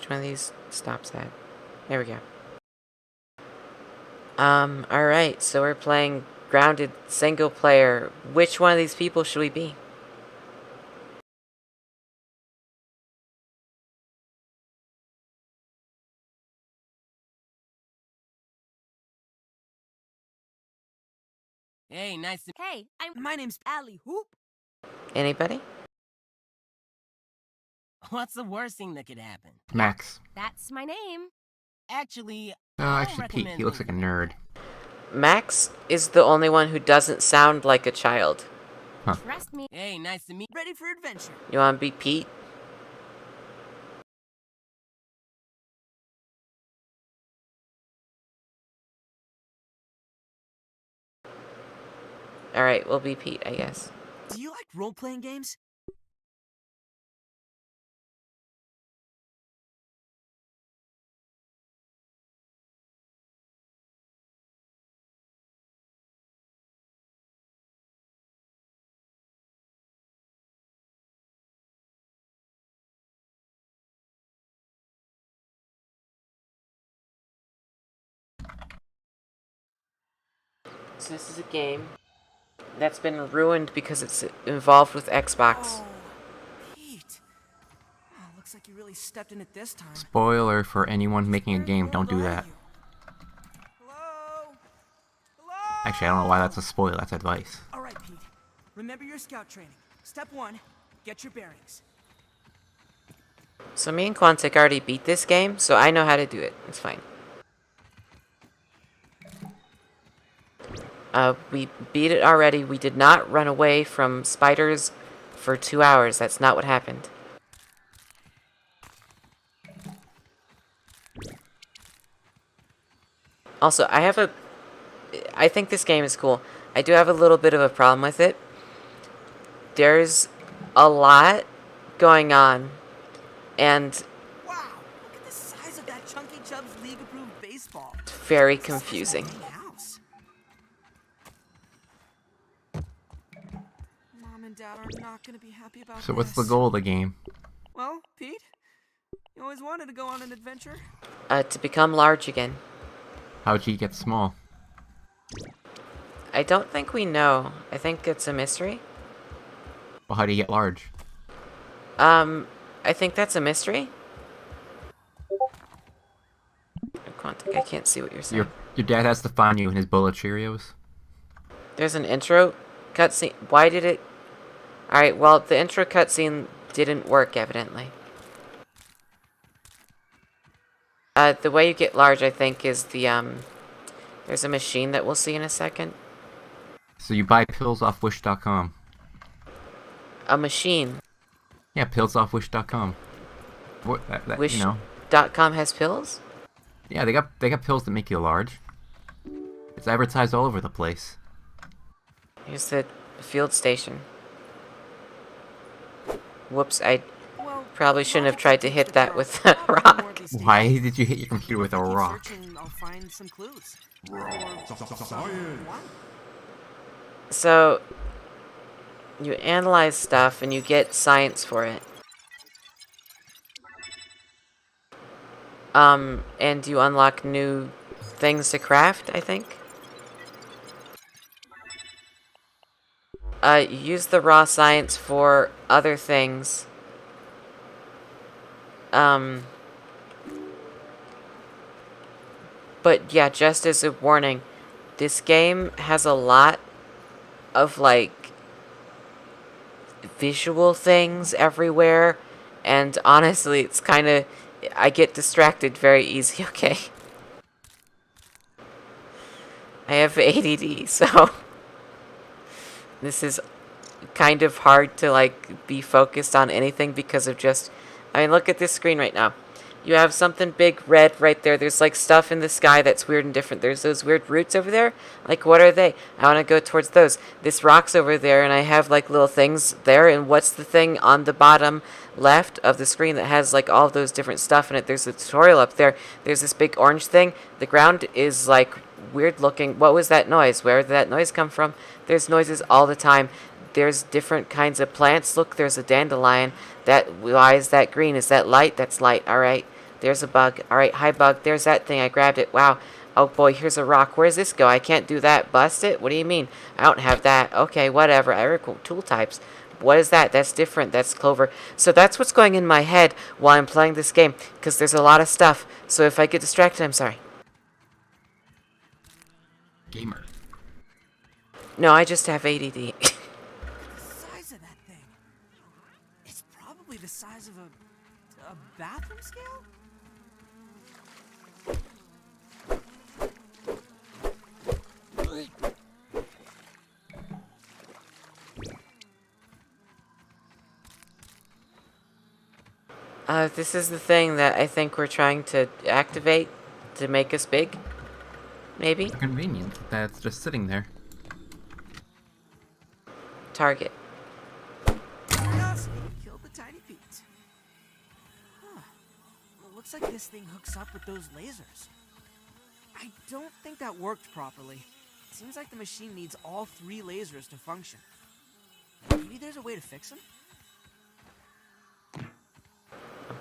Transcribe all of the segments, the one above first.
which one of these stops at? There we go. Alright, so we're playing Grounded single player. Which one of these people should we be? Hey, nice to... Hey, my name's Allie Hoop. Anybody? What's the worst thing that could happen? Max. That's my name. Actually, Actually, Pete, he looks like a nerd. Max is the only one who doesn't sound like a child. Trust me. Hey, nice to meet... Ready for adventure. You wanna be Pete? Alright, we'll be Pete, I guess. Do you like role-playing games? So this is a game that's been ruined because it's involved with Xbox. Oh, Pete. Oh, looks like you really stepped in it this time. Spoiler for anyone making a game, don't do that. Hello? Hello? Actually, I don't know why that's a spoiler, that's advice. All right, Pete. Remember your scout training. Step 1, get your bearings. So me and Quantic already beat this game, so I know how to do it. It's fine. We beat it already. We did not run away from spiders for 2 hours. That's not what happened. Also, I think this game is cool. I do have a little bit of a problem with it. There's a lot going on, and Wow, look at the size of that Chunky Chubbs league-approved baseball. it's very confusing. House. Mom and Dad are not going to be happy about So what's the this. goal of the game? Well, Pete, you always wanted to go on an adventure. To become large again. How'd he get small? I don't think we know. I think it's a mystery. Well, how do you get large? I think that's a mystery. Quantic, I can't see what you're saying. Your dad has to find you in his bowl of Cheerios? There's an intro cutscene. Why did it... Alright, well, the intro cutscene didn't work, evidently. The way you get large, I think, is the, there's a machine that we'll see in a second. So you buy pills off Wish.com. A machine. Yeah, pills off Wish.com. What, you know. Wish.com has pills? Yeah, they got pills that make you large. It's advertised all over the place. Here's the field station. Whoops, I Well, probably shouldn't have tried to hit that with a rock. Why did you hit your computer with a rock? I'll find some clues. So, you analyze stuff and you get science for it. And you unlock new things to craft, I think. You use the raw science for other things. But yeah, just as a warning, this game has a lot of, like, visual things everywhere, and honestly, it's kind of... I get distracted very easy, okay? I have ADD, so... this is kind of hard to, like, be focused on anything because of just... I mean, look at this screen right now. You have something big red right there. There's, like, stuff in the sky that's weird and different. There's those weird roots over there. Like, what are they? I want to go towards those. This rock's over there, and I have, like, little things there. And what's the thing on the bottom left of the screen that has, like, all of those different stuff in it? There's a tutorial up there. There's this big orange thing. The ground is, like, weird looking. What was that noise? Where did that noise come from? There's noises all the time. There's different kinds of plants. Look, there's a dandelion. Why is that green? Is that light? That's light. All right. There's a bug. Alright, hi bug. There's that thing. I grabbed it. Wow. Oh boy, here's a rock. Where does this go? I can't do that. Bust it? What do you mean? I don't have that. Okay, whatever. Agricultural tool types. What is that? That's different. That's clover. So that's what's going in my head while I'm playing this game. Because there's a lot of stuff. So if I get distracted, I'm sorry. Gamer. No, I just have ADD. The size of that thing. It's probably the size of a bathroom scale? This is the thing that I think we're trying to activate to make us big. Maybe. Convenient that it's just sitting there. Target. Curiosity killed the tiny feet. Huh. Well, looks like this thing hooks up with those lasers. I don't think that worked properly. It seems like the machine needs all 3 lasers to function. Maybe there's a way to fix them?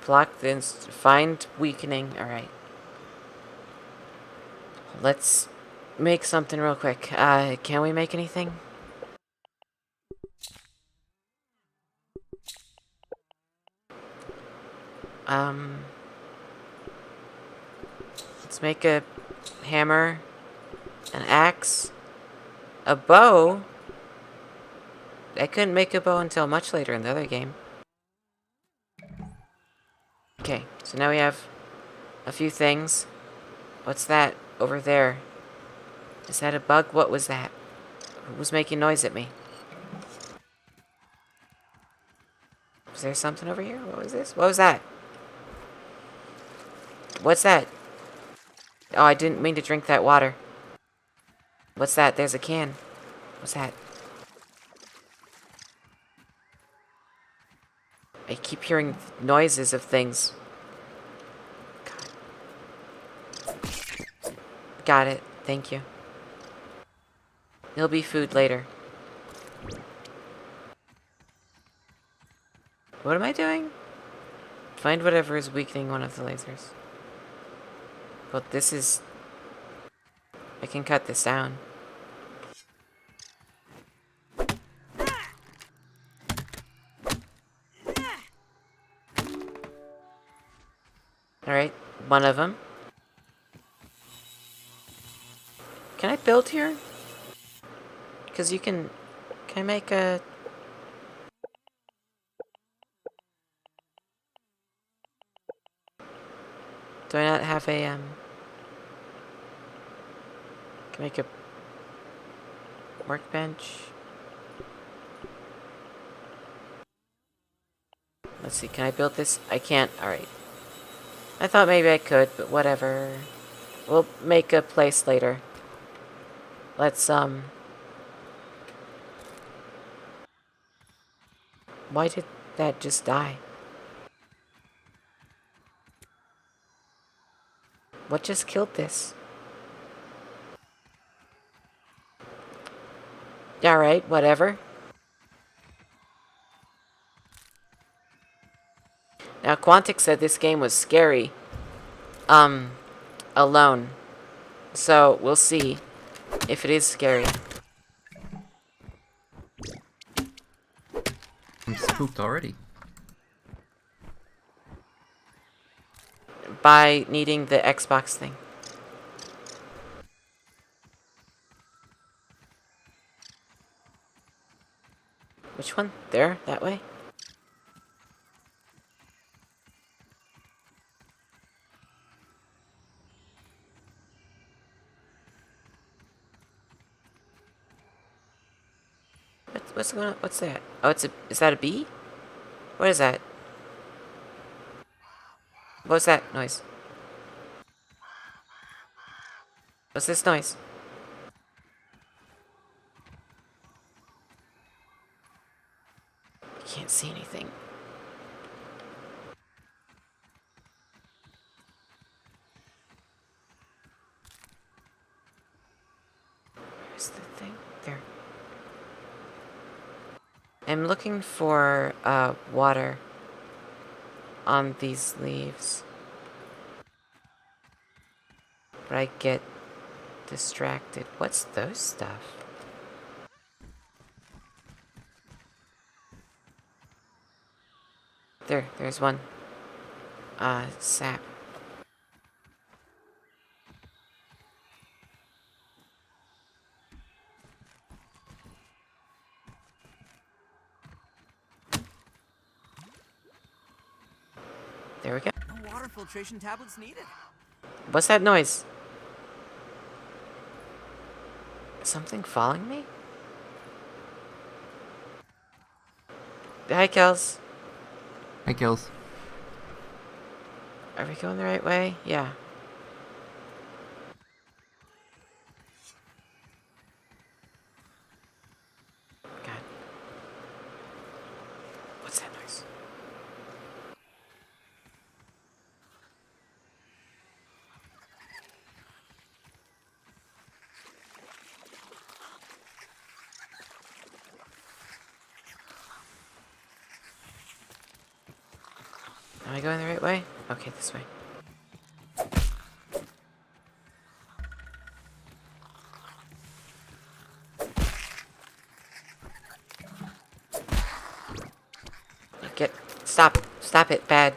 Block the find weakening. Alright. Let's make something real quick. Can we make anything? Let's make a hammer, an axe, a bow. I couldn't make a bow until much later in the other game. Okay, so now we have a few things. What's that over there? Is that a bug? What was that? Who was making noise at me? Was there something over here? What was this? What was that? What's that? Oh, I didn't mean to drink that water. What's that? There's a can. What's that? I keep hearing noises of things. God. Got it. Thank you. There'll be food later. What am I doing? Find whatever is weakening one of the lasers. Well, this is... I can cut this down. Alright, one of them. Can I build here? Because you can... Can I make a... Do I not have a, Can I make a... workbench? Let's see, can I build this? I can't. Alright. I thought maybe I could, but whatever. We'll make a place later. Let's, Why did that just die? What just killed this? Alright, whatever. Now, Quantic said this game was scary. Alone. So, we'll see if it is scary. I'm spooked already. By needing the Xbox thing. Which one? There? That way? What's going on? What's that? Oh, is that a bee? What is that? What's that noise? What's this noise? I can't see anything. Where's the thing? There. I'm looking for water on these leaves. but I get distracted. What's those stuff? There's one. Sap. There we go. No water filtration tablets needed. What's that noise? Something following me? Hi, Kels. Hey, Kills. Are we going the right way? Yeah. God. What's that noise? Am I going the right way? Okay, this way. Stop it, bad.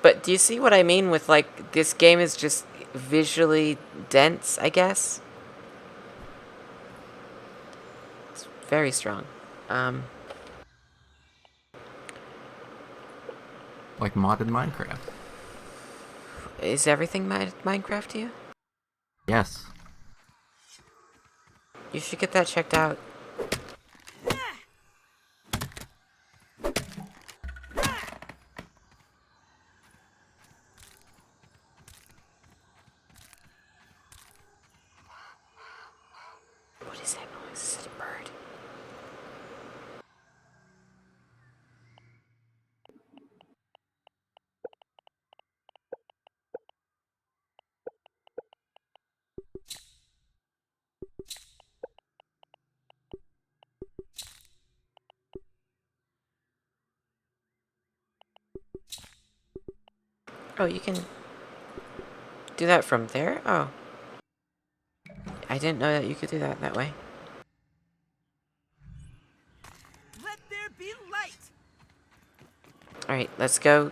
But do you see what I mean with, like, this game is just visually dense, I guess? It's very strong. Like modded Minecraft. Is everything Minecraft to you? Yes. You should get that checked out. What is that noise? Is it a bird? Oh, you can do that from there? Oh. I didn't know that you could do that way. Let there be light. Alright, let's go.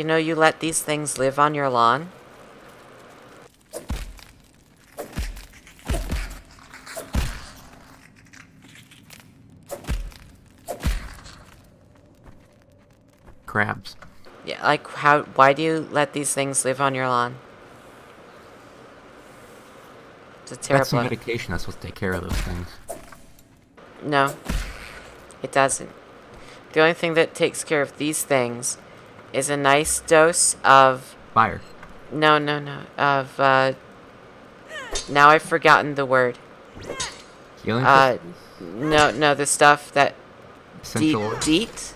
You know you let these things live on your lawn? Crabs. Yeah, like why do you let these things live on your lawn? It's a That's some terrible. medication that's supposed to take care of those things. No, it doesn't. The only thing that takes care of these things is a nice dose of Fire. no, of now I've forgotten the word. Healing Uh, crystals? no, the stuff that Essential oils?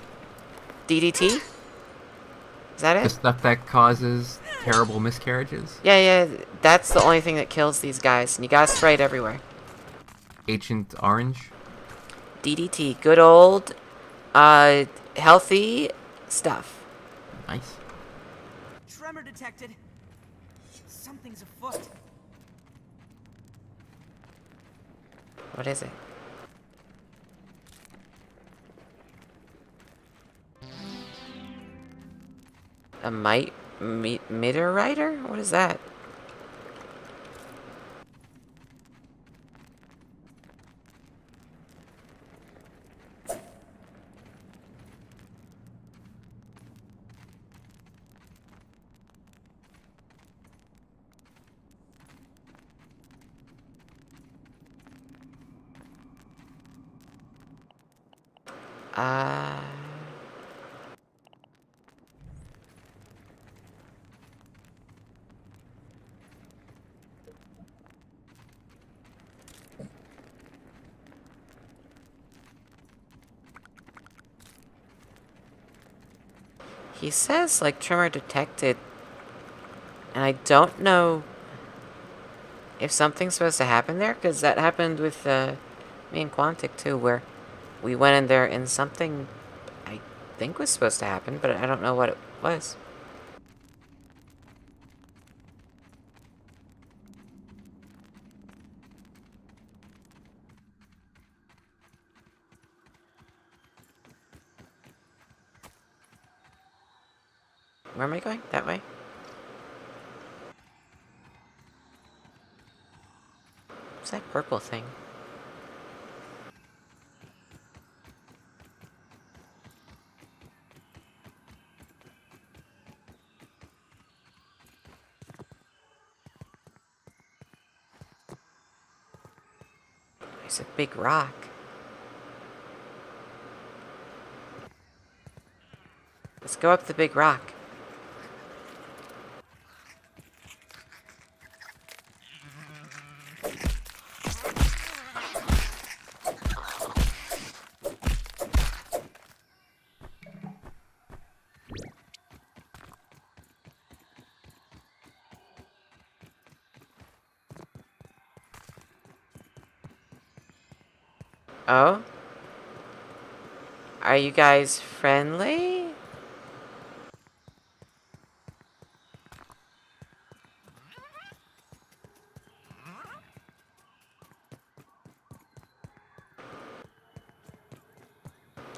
DDT? Is that The it? stuff that causes terrible miscarriages? Yeah, that's the only thing that kills these guys, and you gotta spray it everywhere. Agent Orange? DDT, good old, healthy stuff. Nice. Tremor detected. Something's afoot. What is it? A meteoriter? What is that? He says, like, tremor detected. And I don't know if something's supposed to happen there, because that happened with me and Quantic, too, where we went in there and something I think was supposed to happen, but I don't know what it was. Where am I going? That way? What's that purple thing? There's a big rock. Let's go up the big rock. Oh? Are you guys friendly?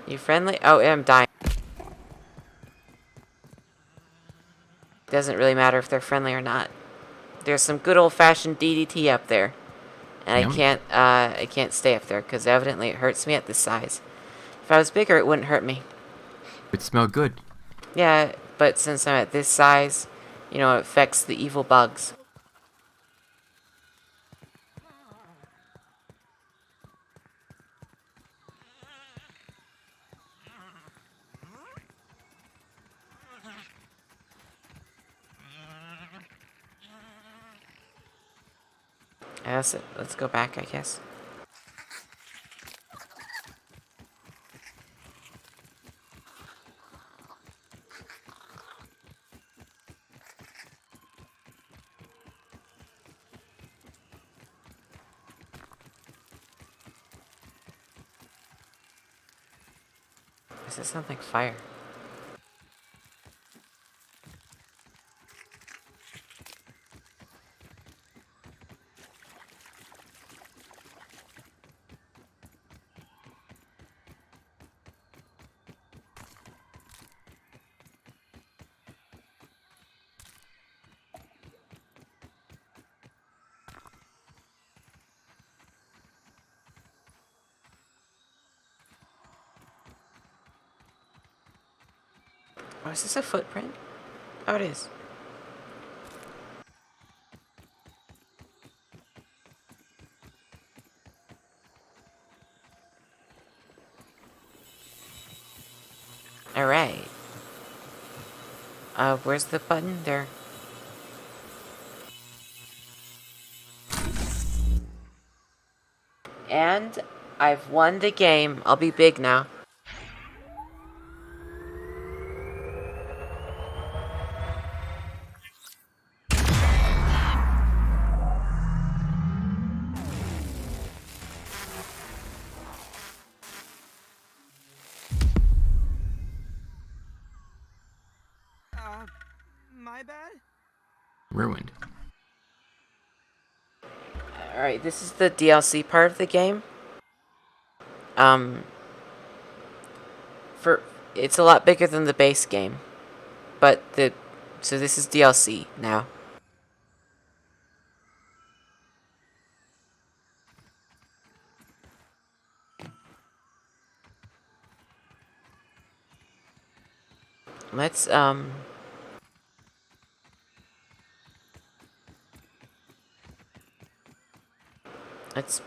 You friendly? Oh, I'm dying. Doesn't really matter if they're friendly or not. There's some good old-fashioned DDT up there. And Yum. I can't stay up there, because evidently it hurts me at this size. If I was bigger, it wouldn't hurt me. It smelled good. Yeah, but since I'm at this size, you know, it affects the evil bugs. Let's go back, I guess. Is this something fire? Oh, is this a footprint? Oh, it is. Alright. Where's the button? There. And I've won the game. I'll be big now. My bad? Ruined. Alright, this is the DLC part of the game. It's a lot bigger than the base game. So this is DLC now. Let's, let's,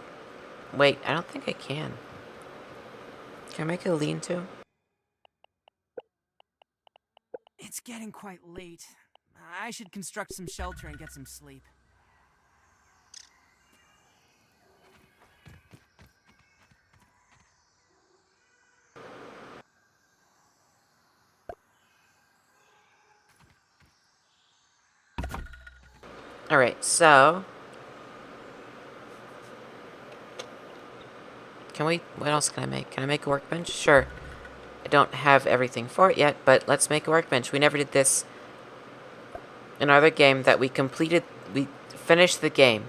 wait, I don't think I can. Can I make a lean-to? It's getting quite late. I should construct some shelter and get some sleep. Alright, so... What else can I make? Can I make a workbench? Sure. I don't have everything for it yet, but let's make a workbench. We never did this in another game that we finished the game.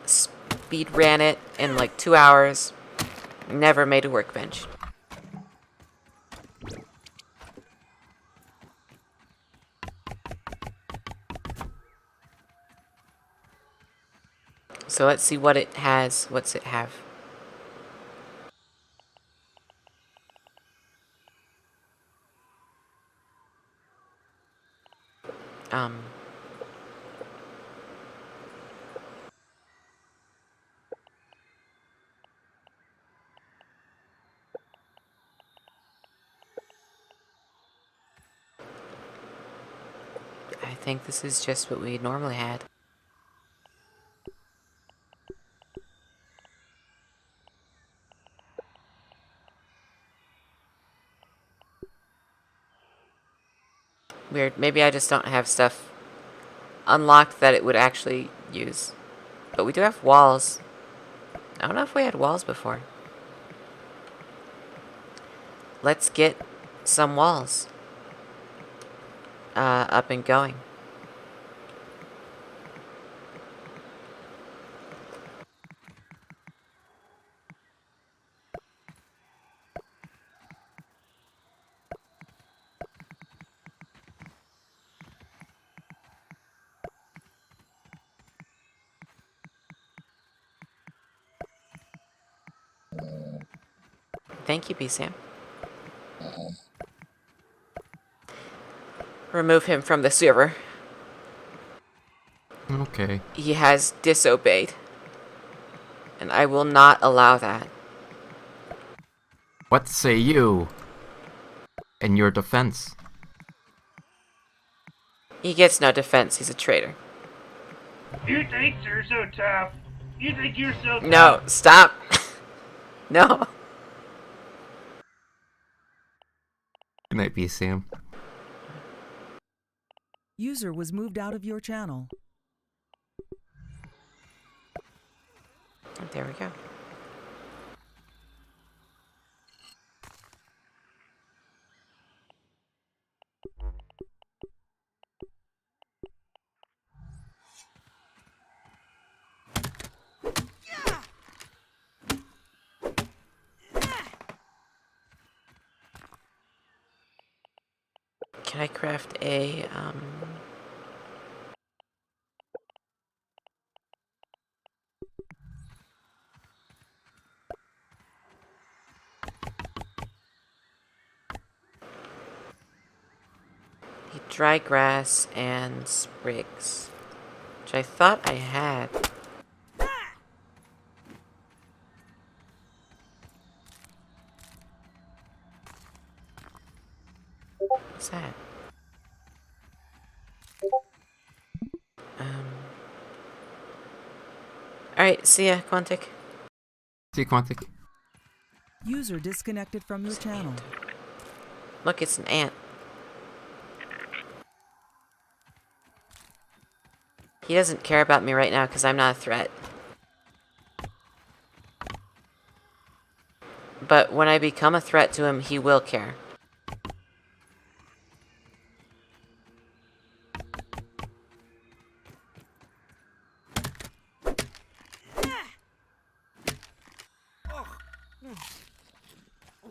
Speed ran it in like 2 hours. Never made a workbench. So let's see what it has. What's it have? I think this is just what we normally had. Weird. Maybe I just don't have stuff unlocked that it would actually use. But we do have walls. I don't know if we had walls before. Let's get some walls up and going. Thank you, B-Sam. Remove him from the server. Okay. He has disobeyed. And I will not allow that. What say you? In your defense. He gets no defense. He's a traitor. You think you're so tough? You think you're so tough? No, stop. No. Good night, B Sam. User was moved out of your channel. There we go. Can I craft a, dry grass and sprigs, which I thought I had. What's that? Alright, see ya, Quantic. See you, Quantic. User disconnected from your channel. Look, it's an ant. He doesn't care about me right now because I'm not a threat. But when I become a threat to him, he will care.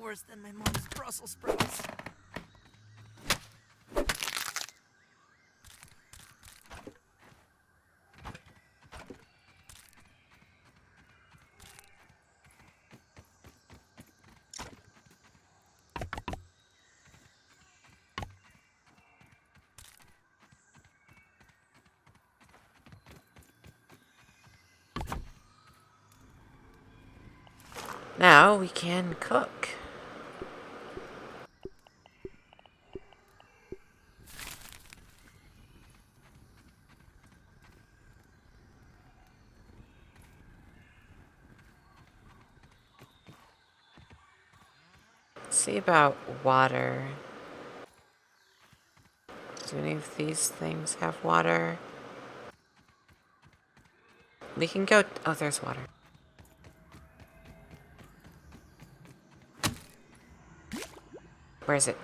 Worse than my mom's Brussels sprouts. Now we can cook. Let's see about water. Do any of these things have water? We can go... Oh, there's water. Where is it?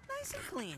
Nice and clean.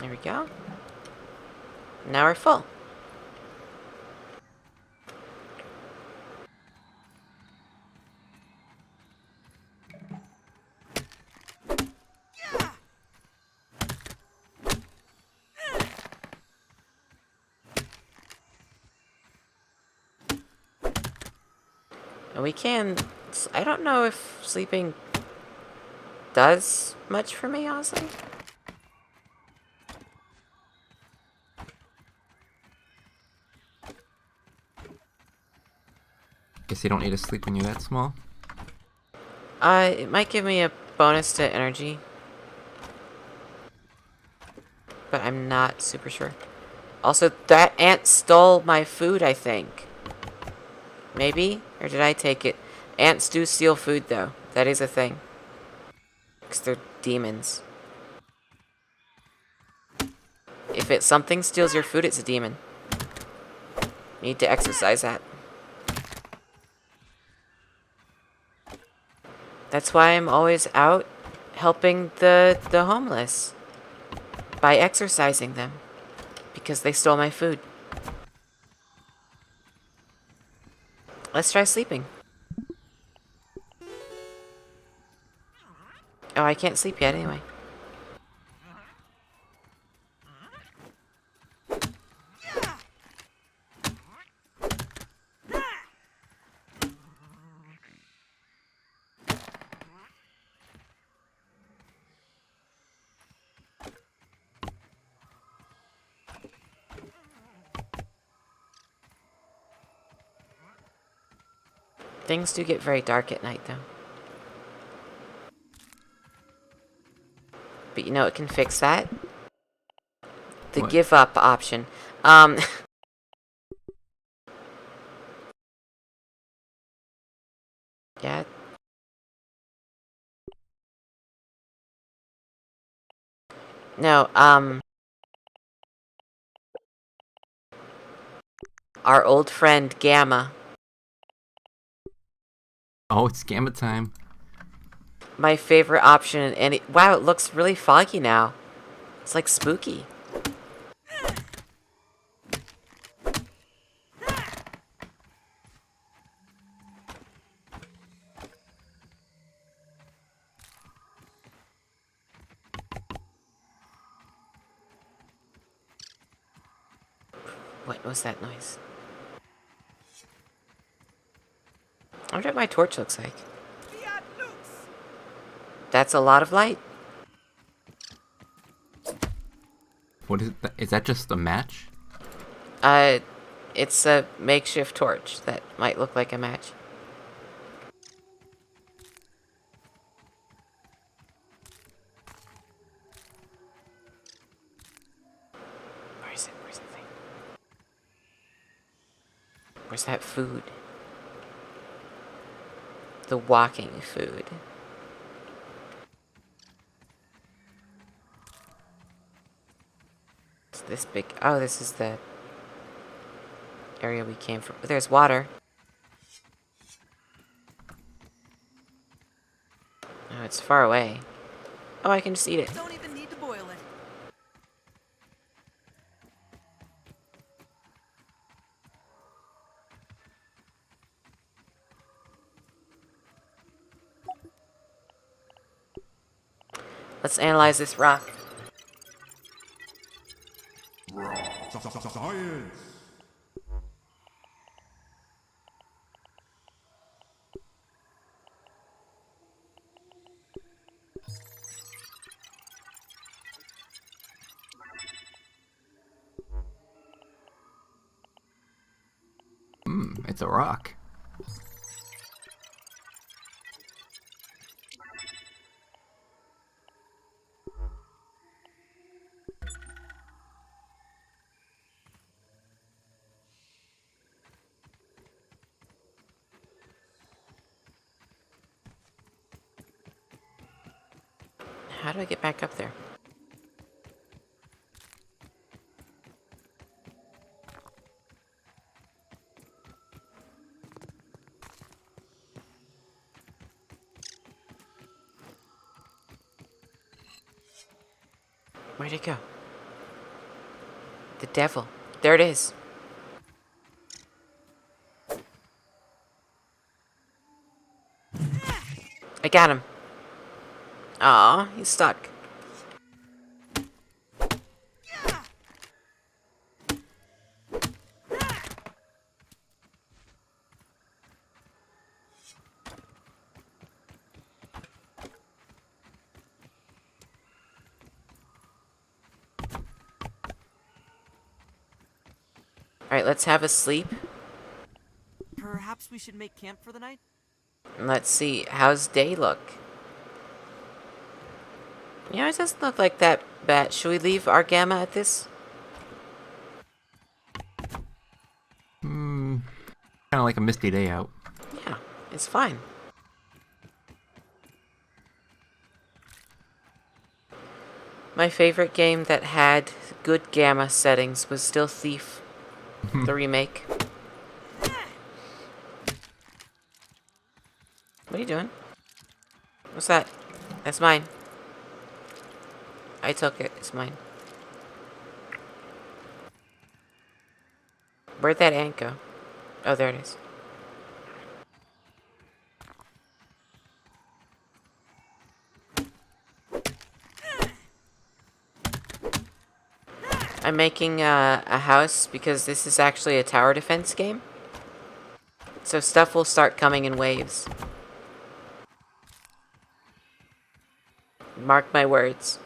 There we go. Now we're full. And we can... I don't know if sleeping does much for me, honestly. Guess you don't need to sleep when you're that small. It might give me a bonus to energy. But I'm not super sure. Also, that ant stole my food, I think. Maybe? Or did I take it? Ants do steal food, though. That is a thing. Because they're demons. If something steals your food, it's a demon. You need to exercise that. That's why I'm always out helping the homeless. By exercising them. Because they stole my food. Let's try sleeping. Oh, I can't sleep yet anyway. Things do get very dark at night, though. But you know what can fix that? The What? give up option. Yeah. No, our old friend Gamma. Oh, it's gamma time. My favorite option, and wow, it looks really foggy now. It's like spooky. What was that noise? I wonder what my torch looks like. That's a lot of light. What is that? Is that just a match? It's a makeshift torch that might look like a match. Where is it? Where's the thing? Where's that food? The walking food. It's this big. Oh, this is the area we came from. There's water. Oh, it's far away. Oh, I can just eat it. Don't even need to boil it. Let's analyze this rock. Science. It's a rock. How do I get back up there? Where'd it go? The devil. There it is. I got him. Aw, he's stuck. Alright, let's have a sleep. Perhaps we should make camp for the night? And let's see, how's day look? Yeah, it doesn't look like that bad. Should we leave our gamma at this? Kind of like a misty day out. Yeah, it's fine. My favorite game that had good gamma settings was still Thief, the remake. What are you doing? What's that? That's mine. I took it. It's mine. Where'd that ant go? Oh, there it is. I'm making a house because this is actually a tower defense game. So stuff will start coming in waves. Mark my words.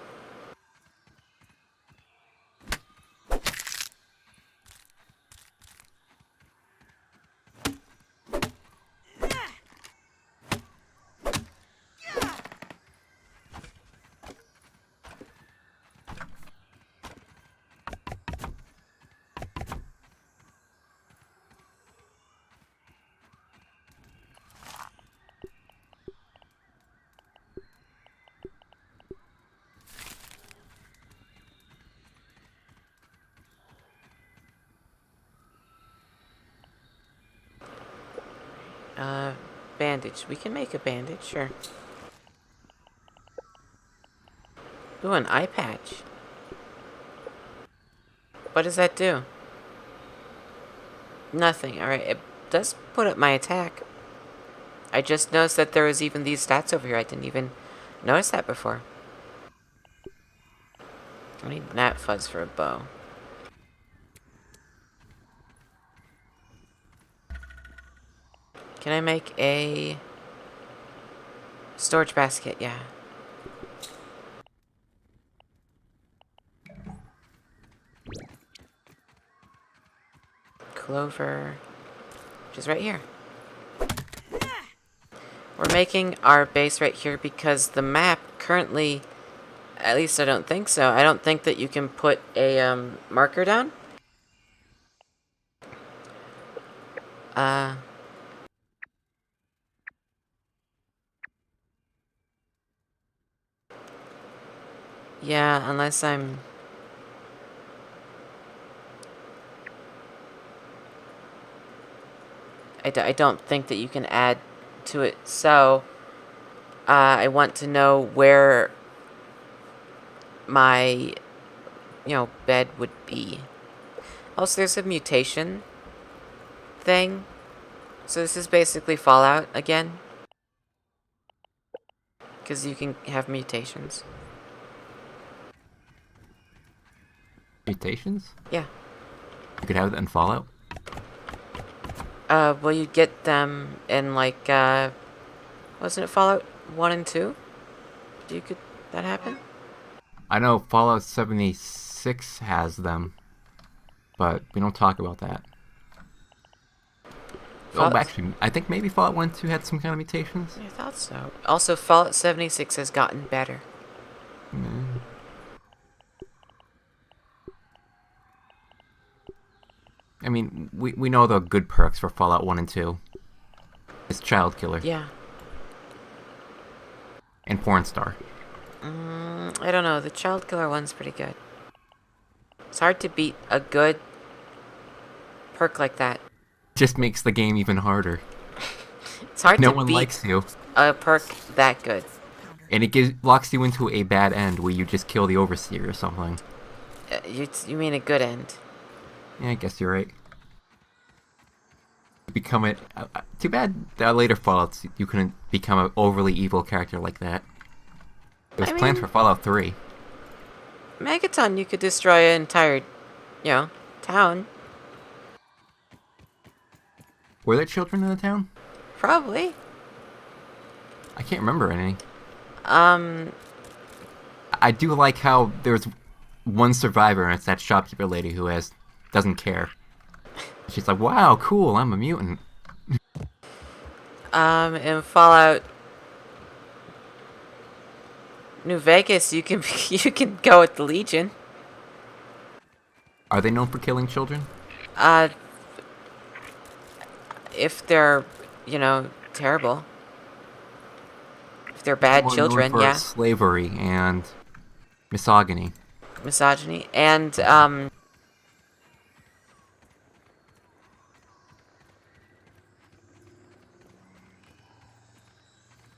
Bandage. We can make a bandage, sure. Ooh, an eye patch. What does that do? Nothing. Alright, it does put up my attack. I just noticed that there was even these stats over here. I didn't even notice that before. I need gnat fuzz for a bow. Can I make a storage basket? Yeah. Clover, which is right here. We're making our base right here because the map currently, at least I don't think so. I don't think that you can put a marker down. Yeah, unless I'm... I don't think that you can add to it. So, I want to know where my, bed would be. Also, there's a mutation thing. So this is basically Fallout again. Because you can have mutations. Mutations? Yeah. You could have that in Fallout? Well, you get them in like, wasn't it Fallout 1 and 2? Could that happen? I know Fallout 76 has them, but we don't talk about that. Fallout- Oh, actually, I think maybe Fallout 1 and 2 had some kind of mutations. I thought so. Also, Fallout 76 has gotten better. Mm. I mean, we know the good perks for Fallout 1 and 2. It's Child Killer Yeah. and Porn Star. I don't know. The Child Killer one's pretty good. It's hard to beat a good perk like that. Just makes the game even harder. It's hard No to one beat likes you. a perk that good. And it locks you into a bad end where you just kill the Overseer or something. You mean a good end? Yeah, I guess you're right. Become it. Too bad that later Fallouts you couldn't become an overly evil character like that. It was I planned mean- for Fallout 3. Megaton, you could destroy an entire, town. Were there children in the town? Probably. I can't remember any. Um, I do like how there's one survivor, and it's that shopkeeper lady who doesn't care. She's like, "Wow, cool! I'm a mutant." in Fallout New Vegas, you can you can go with the Legion. Are they known for killing children? If they're, terrible. If they're bad More known children, for yeah. slavery and misogyny. Misogyny. And,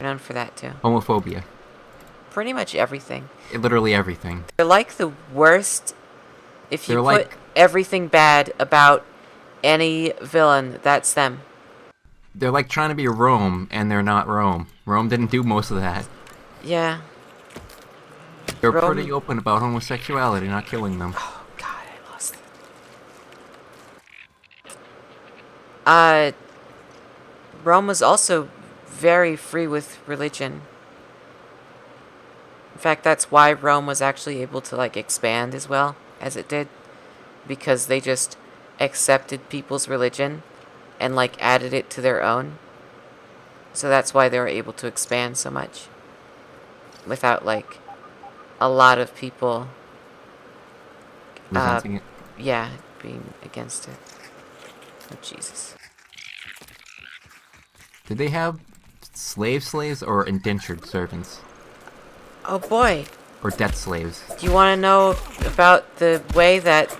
known for that too. Homophobia. Pretty much everything. Literally everything. They're like the worst. If you They're put like- everything bad about any villain, that's them. They're like trying to be Rome, and they're not Rome. Rome didn't do most of that. Yeah. They're Rome- pretty open about homosexuality, not killing them. Oh God, I lost it. Rome was also very free with religion. In fact, that's why Rome was actually able to expand as well as it did, because they just accepted people's religion and added it to their own. So that's why they were able to expand so much without a lot of people Resenting it. yeah, being against it. Oh, Jesus. Did they have slaves or indentured servants? Oh boy, Or debt slaves? do you want to know about the way that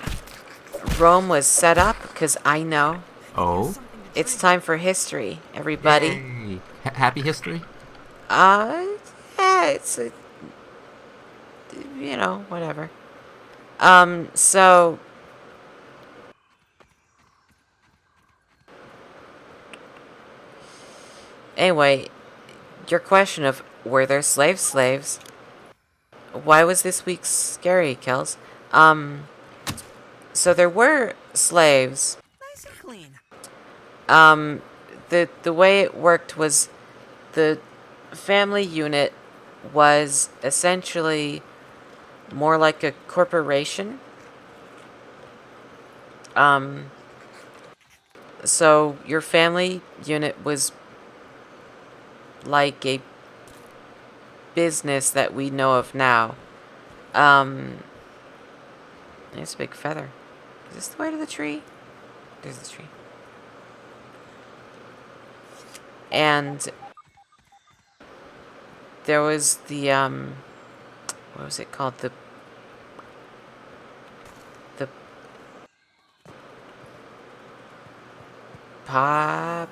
Rome was set up? Because I know. Oh? It's time for history, everybody. Yay. Happy history? Yeah, it's a, whatever. So anyway, your question of were there slaves? Why was this week scary, Kels? So there were slaves. Nice and clean. The way it worked was the family unit was essentially more like a corporation. So your family unit was like a business that we know of now. There's a big feather. Is this the way to the tree? There's the tree. And there was the what was it called? The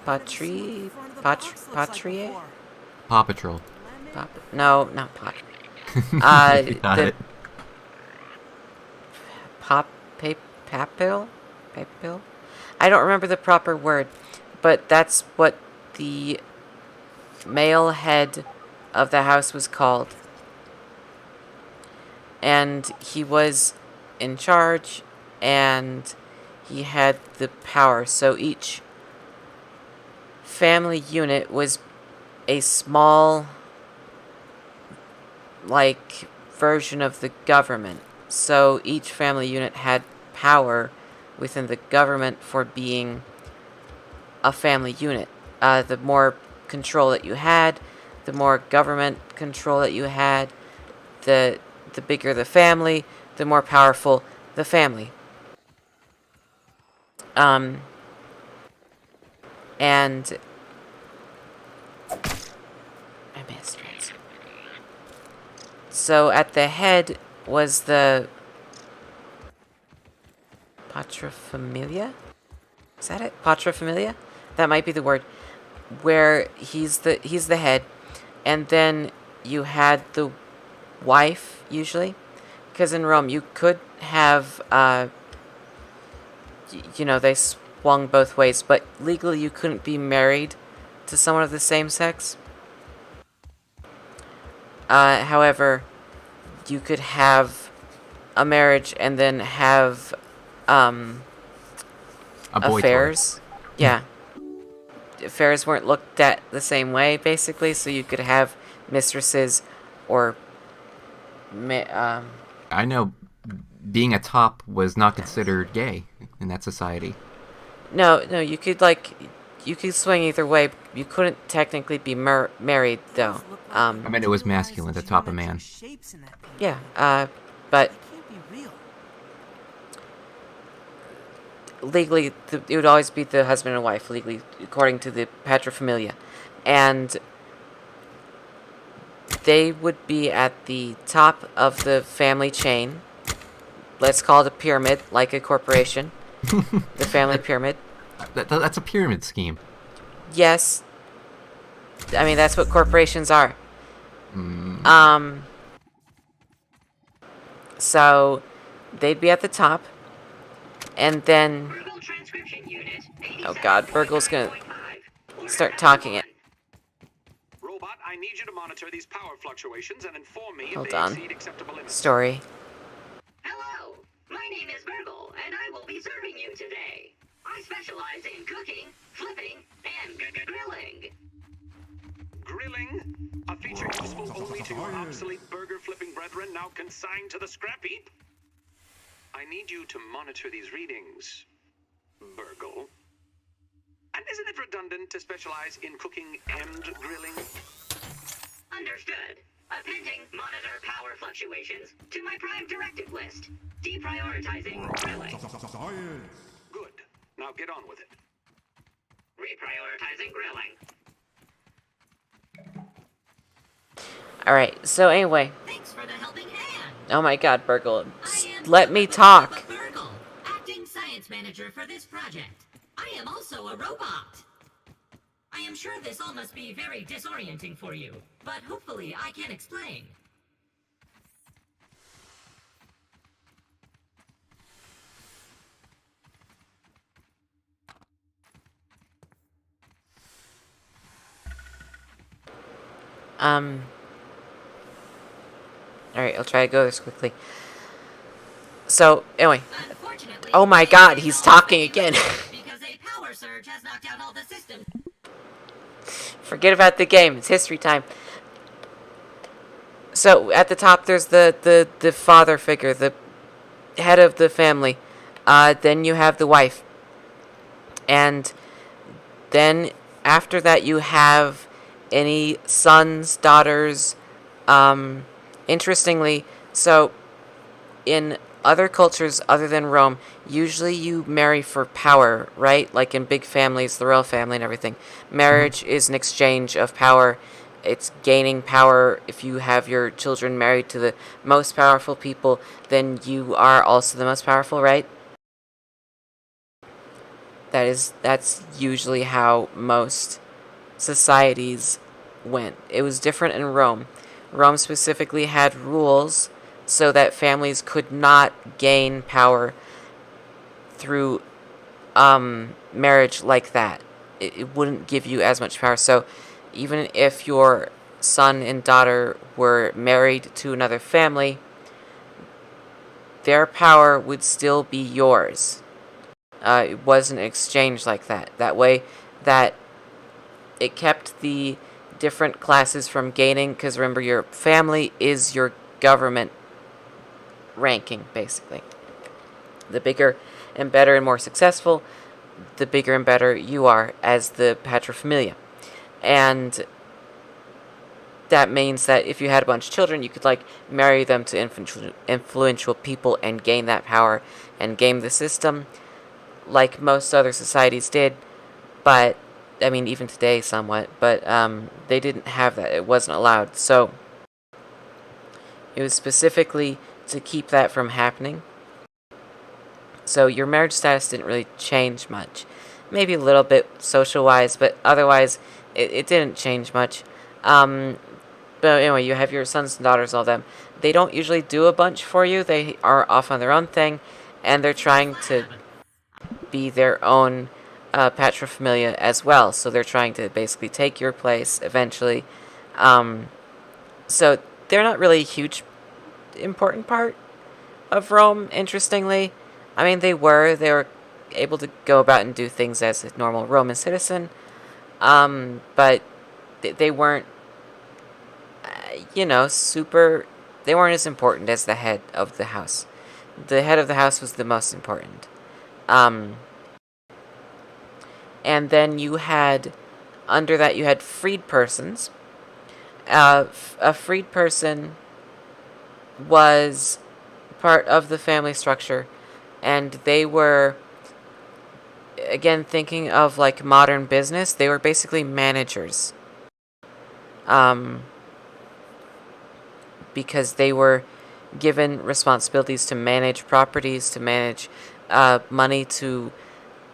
patrie? Paw Patrol. No, not pot. You got the it. papil? I don't remember the proper word, but that's what the male head of the house was called. And he was in charge, and he had the power. So each family unit was a small, like, version of the government. So each family unit had power within the government for being a family unit. The more control that you had, the more government control that you had, the bigger the family, the more powerful the family. And I missed it. So at the head was the paterfamilia? Is that it? Paterfamilia? That might be the word. Where he's the head, and then you had the wife usually, because in Rome you could have they swung both ways, but legally you couldn't be married to someone of the same sex. However, you could have a marriage and then have A boy affairs. Yeah. Affairs weren't looked at the same way, basically, so you could have mistresses or I know being a top was not considered gay in that society. no, you could swing either way. You couldn't technically be married though. I mean, it was masculine to top a man. Shapes in that painting. Yeah, but They can't be real. legally it would always be the husband and wife, legally, according to the paterfamilia, and they would be at the top of the family chain. Let's call it a pyramid, like a corporation. The family pyramid. That's a pyramid scheme. Yes. I mean, that's what corporations are. So they'd be at the top, and then, oh god, Burgle's gonna start talking it. Robot, I need you to monitor these power fluctuations and inform me Hold if they on. exceed acceptable limits. Story. Hello, my name is Burgle, and I will be serving you today. I specialize in cooking, flipping, and grilling. Grilling? A feature useful only to your obsolete burger-flipping brethren now consigned to the scrap heap? I need you to monitor these readings, Burgle. And isn't it redundant to specialize in cooking and grilling? Understood. Appending monitor power fluctuations to my prime directive list. Deprioritizing grilling. Good. Now get on with it. Reprioritizing grilling. Alright, so anyway. Thanks for the helping hand. Oh my god, Burgle. I am Let me Papa talk. Burgle, acting science manager for this project. I am also a robot. I am sure this all must be very disorienting for you, but hopefully I can explain. Alright, I'll try to go this quickly. So, anyway. Unfortunately, Oh my god, he's talking again. because a power surge has knocked out all the systems. Forget about the game. It's history time. So, at the top, there's the father figure, the head of the family. Then you have the wife. And then, after that, you have any sons, daughters. Interestingly, so, in other cultures other than Rome, usually you marry for power, right? Like in big families, the royal family and everything. Marriage is an exchange of power. It's gaining power. If you have your children married to the most powerful people, then you are also the most powerful, right? That's usually how most societies went. It was different in Rome. Rome specifically had rules so that families could not gain power through marriage like that. It wouldn't give you as much power. So even if your son and daughter were married to another family, their power would still be yours. It wasn't exchanged like that. That way, that it kept the different classes from gaining, because remember, your family is your government ranking, basically. The bigger and better and more successful, the bigger and better you are as the paterfamilia. And that means that if you had a bunch of children, you could, like, marry them to influential people and gain that power and game the system like most other societies did. But, I mean, even today somewhat, but they didn't have that. It wasn't allowed. So it was specifically to keep that from happening. So your marriage status didn't really change much. Maybe a little bit social-wise, but otherwise it didn't change much. But anyway, you have your sons and daughters, all them. They don't usually do a bunch for you. They are off on their own thing, and they're trying to be their own paterfamilia as well. So they're trying to basically take your place eventually. So they're not really a huge important part of Rome, interestingly. I mean, they were able to go about and do things as a normal Roman citizen, but they weren't, they weren't as important as the head of the house. The head of the house was the most important. And then under that you had freed persons. A freed person was part of the family structure, and they were, again, thinking of like modern business, they were basically managers. Because they were given responsibilities to manage properties, to manage money, to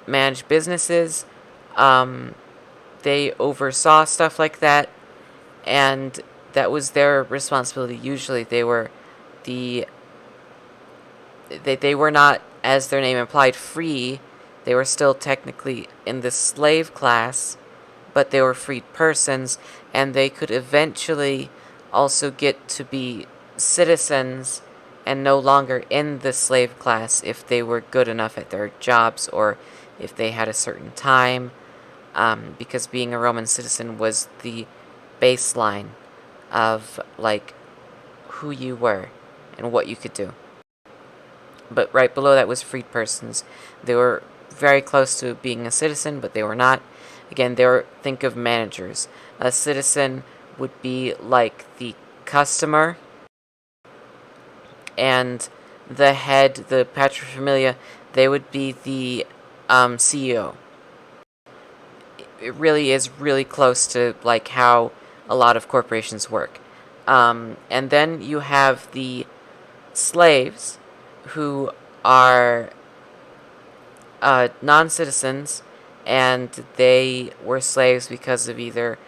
manage businesses. They oversaw stuff like that, and that was their responsibility. Usually they were they were not, as their name implied, free. They were still technically in the slave class, but they were freed persons, and they could eventually also get to be citizens and no longer in the slave class if they were good enough at their jobs or if they had a certain time, because being a Roman citizen was the baseline of like who you were and what you could do. But right below that was freed persons. They were very close to being a citizen, but they were not. Again, think of managers. A citizen would be like the customer, and the head, the paterfamilia, they would be the CEO. It really is really close to like how a lot of corporations work. And then you have the slaves, who are non-citizens, and they were slaves because of either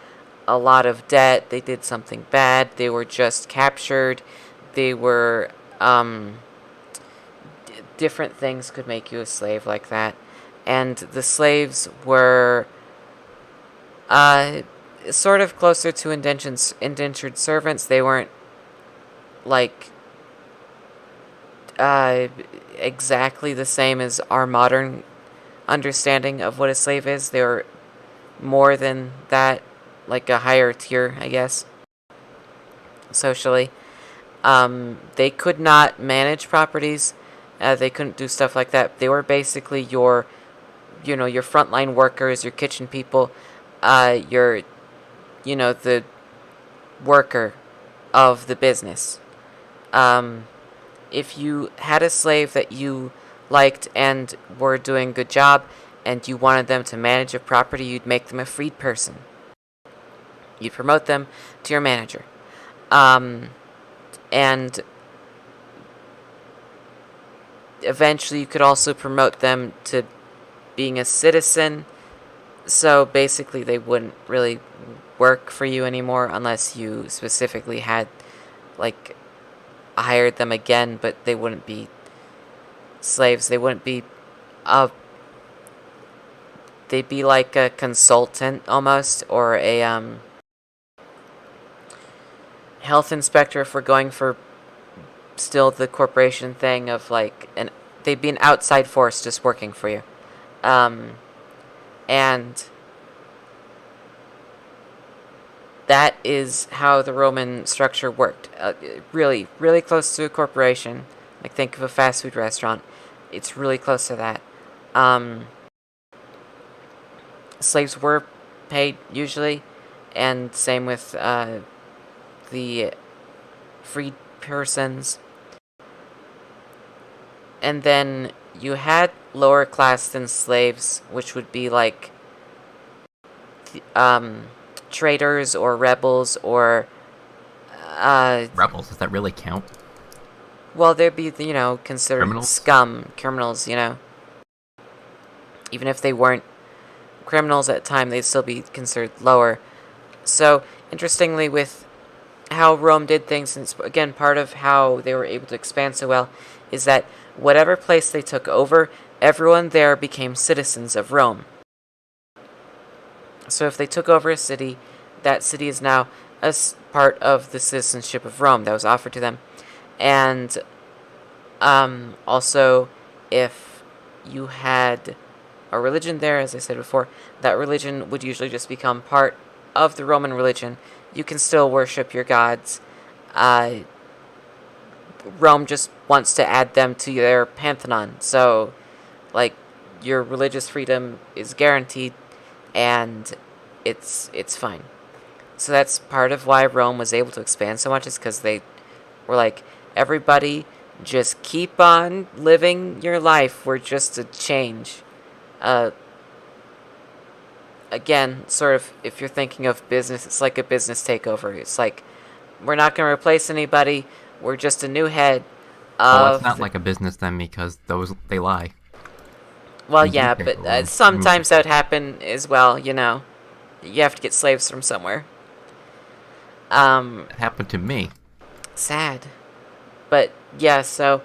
a lot of debt, they did something bad, they were just captured, they were different things could make you a slave like that. And the slaves were sort of closer to indentured servants. They weren't like exactly the same as our modern understanding of what a slave is. They were more than that, like a higher tier, I guess, socially. They could not manage properties. They couldn't do stuff like that. They were basically your frontline workers, your kitchen people, the worker of the business. If you had a slave that you liked and were doing a good job, and you wanted them to manage a property, you'd make them a freed person. You'd promote them to your manager. And eventually you could also promote them to being a citizen. So basically they wouldn't really work for you anymore unless you specifically had, like, hired them again, but they wouldn't be slaves. They wouldn't be they'd be like a consultant almost, or a health inspector if we're going for still the corporation thing of like they'd be an outside force just working for you. And that is how the Roman structure worked. Really, really close to a corporation. Like, think of a fast food restaurant. It's really close to that. Slaves were paid, usually. And same with the freed persons. And then you had lower class than slaves, which would be like traitors or rebels or Rebels, does that really count? well, they'd be, considered Criminals? scum, criminals, Even if they weren't criminals at the time, they'd still be considered lower. So, interestingly, with how Rome did things, and it's, again, part of how they were able to expand so well, is that whatever place they took over, everyone there became citizens of Rome. So if they took over a city, that city is now a part of the citizenship of Rome that was offered to them. And also, if you had a religion there, as I said before, that religion would usually just become part of the Roman religion. You can still worship your gods. Rome just wants to add them to their pantheon. So, like, your religious freedom is guaranteed, and it's fine. So that's part of why Rome was able to expand so much, is because they were like, everybody just keep on living your life. We're just a change. Again, sort of, if you're thinking of business, it's like a business takeover. It's like, we're not going to replace anybody. We're just a new head. Well, it's not like a business then, because they lie. Well, You do yeah, take but over. sometimes that would happen as well, You have to get slaves from somewhere. It happened to me. Sad. But, yeah, so,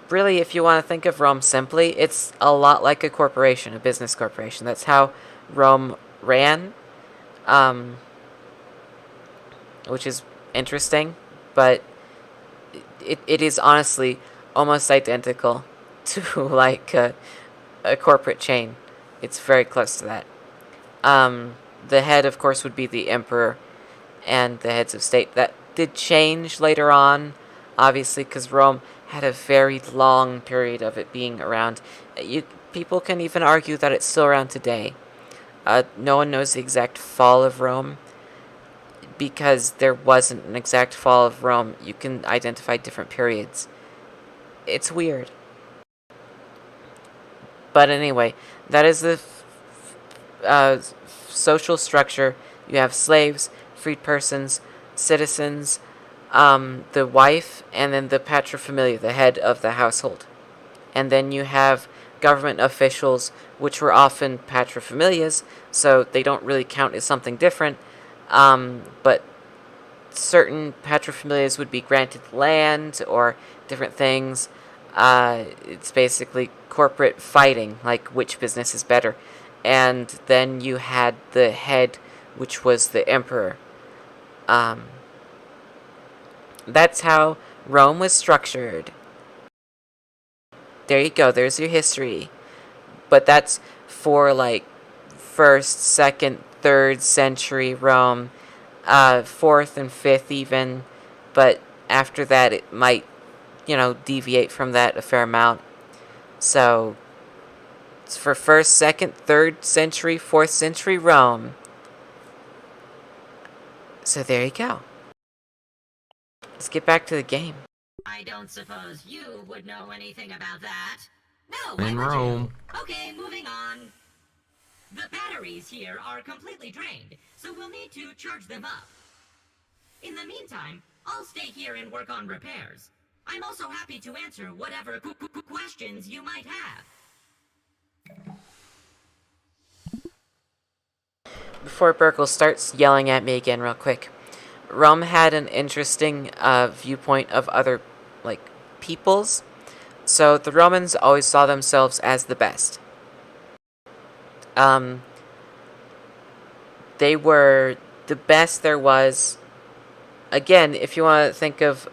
really, if you want to think of Rome simply, it's a lot like a corporation, a business corporation. That's how Rome ran, which is interesting, but it is honestly almost identical to, like, a corporate chain. It's very close to that. The head, of course, would be the emperor and the heads of state. That did change later on, obviously, because Rome had a very long period of it being around. People can even argue that it's still around today. No one knows the exact fall of Rome, because there wasn't an exact fall of Rome. You can identify different periods. It's weird. But anyway, that is the social structure. You have slaves, freed persons, citizens, the wife, and then the paterfamilias, the head of the household. And then you have government officials, which were often paterfamilias, so they don't really count as something different. But certain paterfamilias would be granted land or different things. It's basically corporate fighting, like which business is better. And then you had the head, which was the emperor. That's how Rome was structured. There you go, there's your history. But that's for like 1st, 2nd, 3rd century Rome, 4th and 5th even. But after that it might, deviate from that a fair amount. So, it's for 1st, 2nd, 3rd century, 4th century Rome. So there you go. Let's get back to the game. I don't suppose you would know anything about that. No, In why would Rome. you? Okay, moving on. The batteries here are completely drained, so we'll need to charge them up. In the meantime, I'll stay here and work on repairs. I'm also happy to answer whatever questions you might have. Before Burkle starts yelling at me again real quick, Rome had an interesting viewpoint of other, peoples. So the Romans always saw themselves as the best. They were the best there was. Again, if you want to think of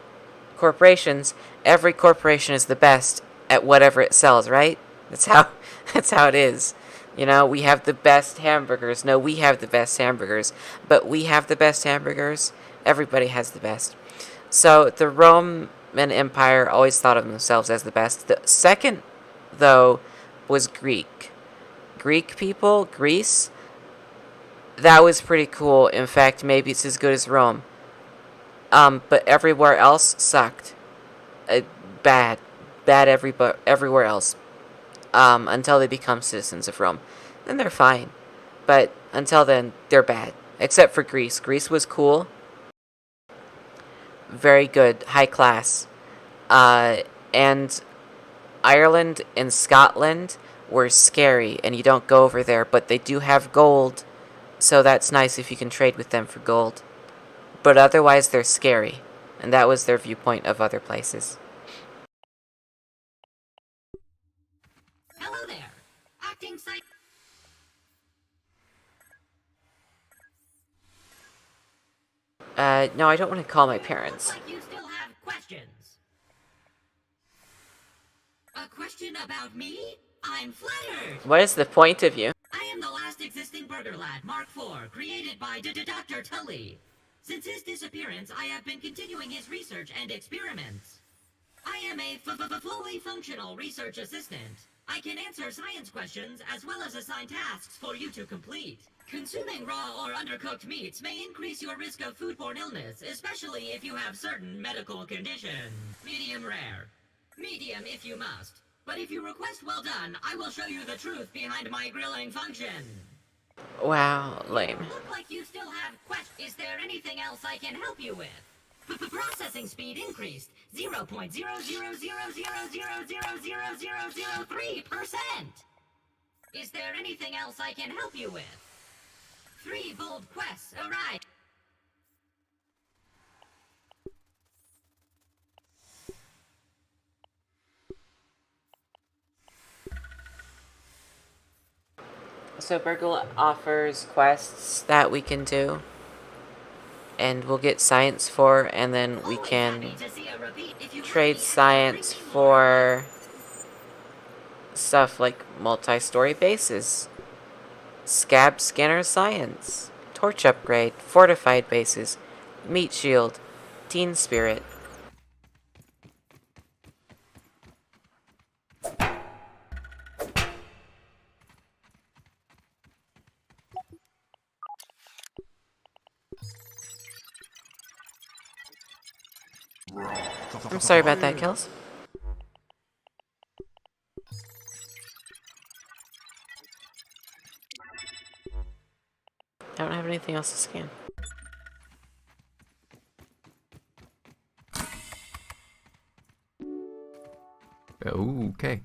corporations, every corporation is the best at whatever it sells, right? That's how that's how it is. You know, we have the best hamburgers. No, we have the best hamburgers. But we have the best hamburgers. Everybody has the best. So the Roman Empire always thought of themselves as the best. The second, though, was Greek. Greek people, Greece, that was pretty cool. In fact, maybe it's as good as Rome. But everywhere else sucked. Bad everywhere else. Until they become citizens of Rome. Then they're fine. But until then, they're bad. Except for Greece. Greece was cool. Very good. High class. And Ireland and Scotland were scary. And you don't go over there. But they do have gold. So that's nice if you can trade with them for gold. But otherwise, they're scary. And that was their viewpoint of other places. Hello there. Acting site. No, I don't want to call my parents. Looks like you still have questions. A question about me? I'm flattered. What is the point of you? I am the last existing burger lad, Mark IV, created by Dr. Tully. Since his disappearance, I have been continuing his research and experiments. I am a fully functional research assistant. I can answer science questions as well as assign tasks for you to complete. Consuming raw or undercooked meats may increase your risk of foodborne illness, especially if you have certain medical conditions. Medium rare. Medium if you must. But if you request well done, I will show you the truth behind my grilling function. Wow, lame. Look like you still have questions. Is there anything else I can help you with? Processing speed increased 0.0000000003%. Is there anything else I can help you with? 3 bold quests arrived. So Burgle offers quests that we can do. And we'll get science for, and then we can trade science for stuff like multi-story bases, scab scanner science, torch upgrade, fortified bases, meat shield, teen spirit. I'm sorry about that, Kills. I don't have anything else to scan. Okay.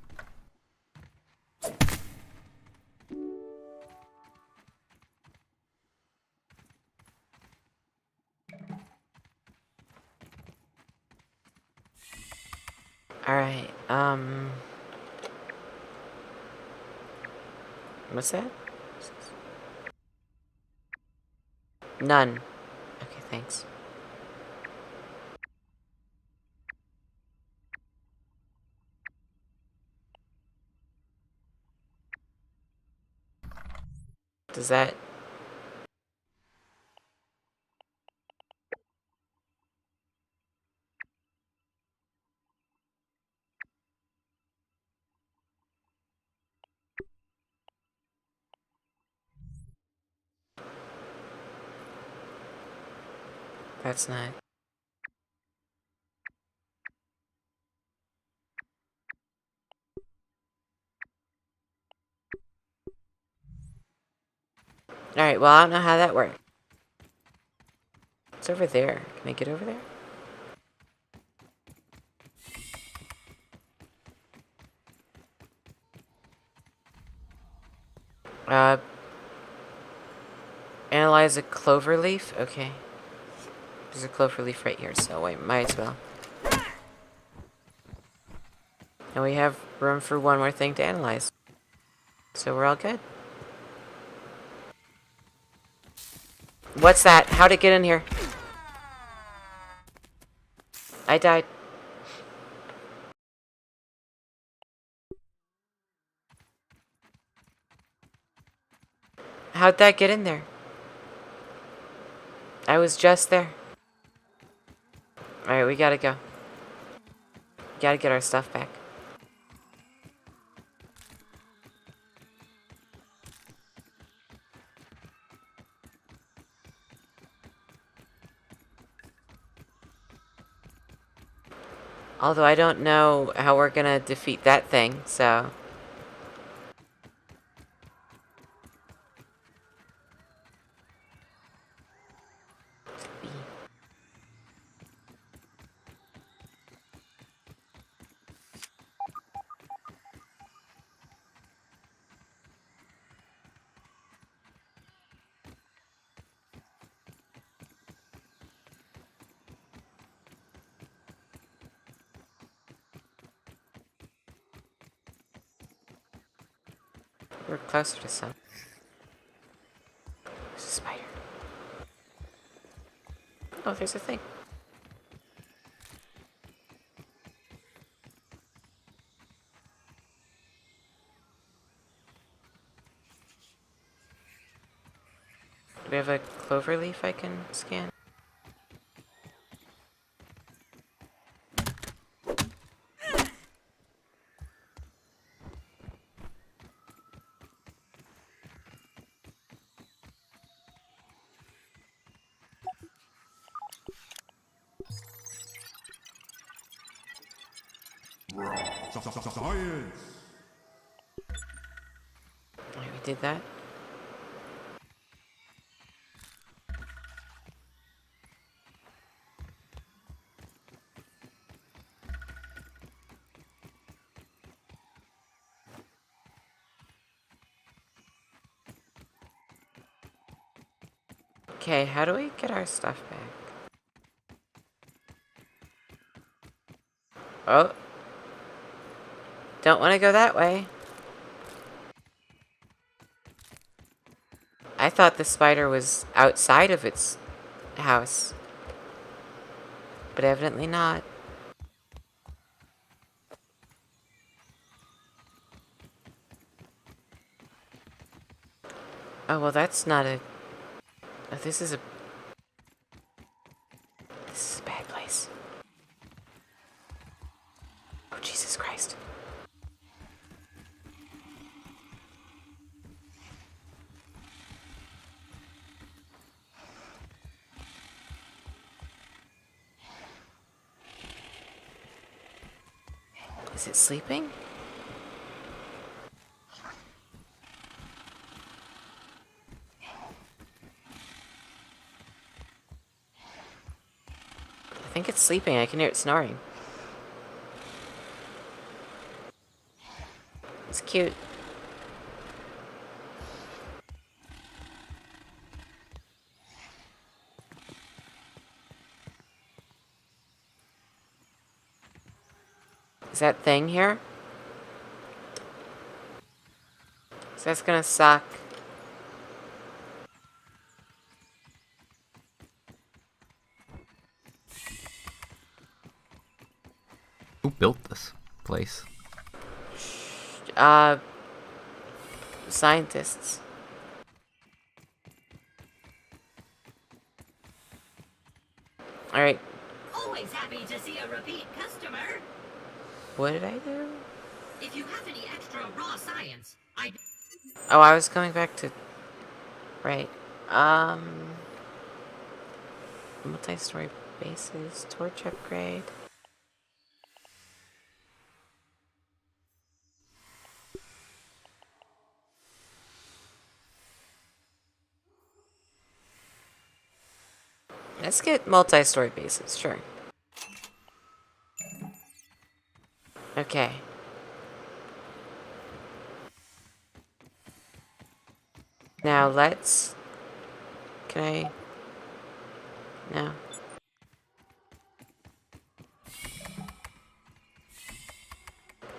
Alright, what's that? None. Okay, thanks. Does that... That's not... Alright, well, I don't know how that worked. It's over there. Can I get over there? Analyze a clover leaf? Okay. There's a clover leaf right here, so we might as well. And we have room for one more thing to analyze. So we're all good. What's that? How'd it get in here? I died. How'd that get in there? I was just there. Alright, we gotta go. Gotta get our stuff back. Although I don't know how we're gonna defeat that thing, so... We're closer to some. There's a spider. Oh, there's a thing. Do we have a clover leaf I can scan? Alright, we did that. Okay, how do we get our stuff back? Oh. Don't want to go that way. I thought the spider was outside of its house. But evidently not. Oh, well, that's not a... Oh, this is a... This is a bad place. Oh, Jesus Christ. Is it sleeping? I think it's sleeping. I can hear it snoring. It's cute. Is that thing here? So that's gonna suck. Who built this place? Scientists. Alright, Always happy to see a repeat customer. what did I do? If you have any extra raw science, I'd... Oh, I was coming back to... Right. Multi-story bases, torch upgrade. Let's get multi-story bases, sure. Okay. Now let's... Can I... No.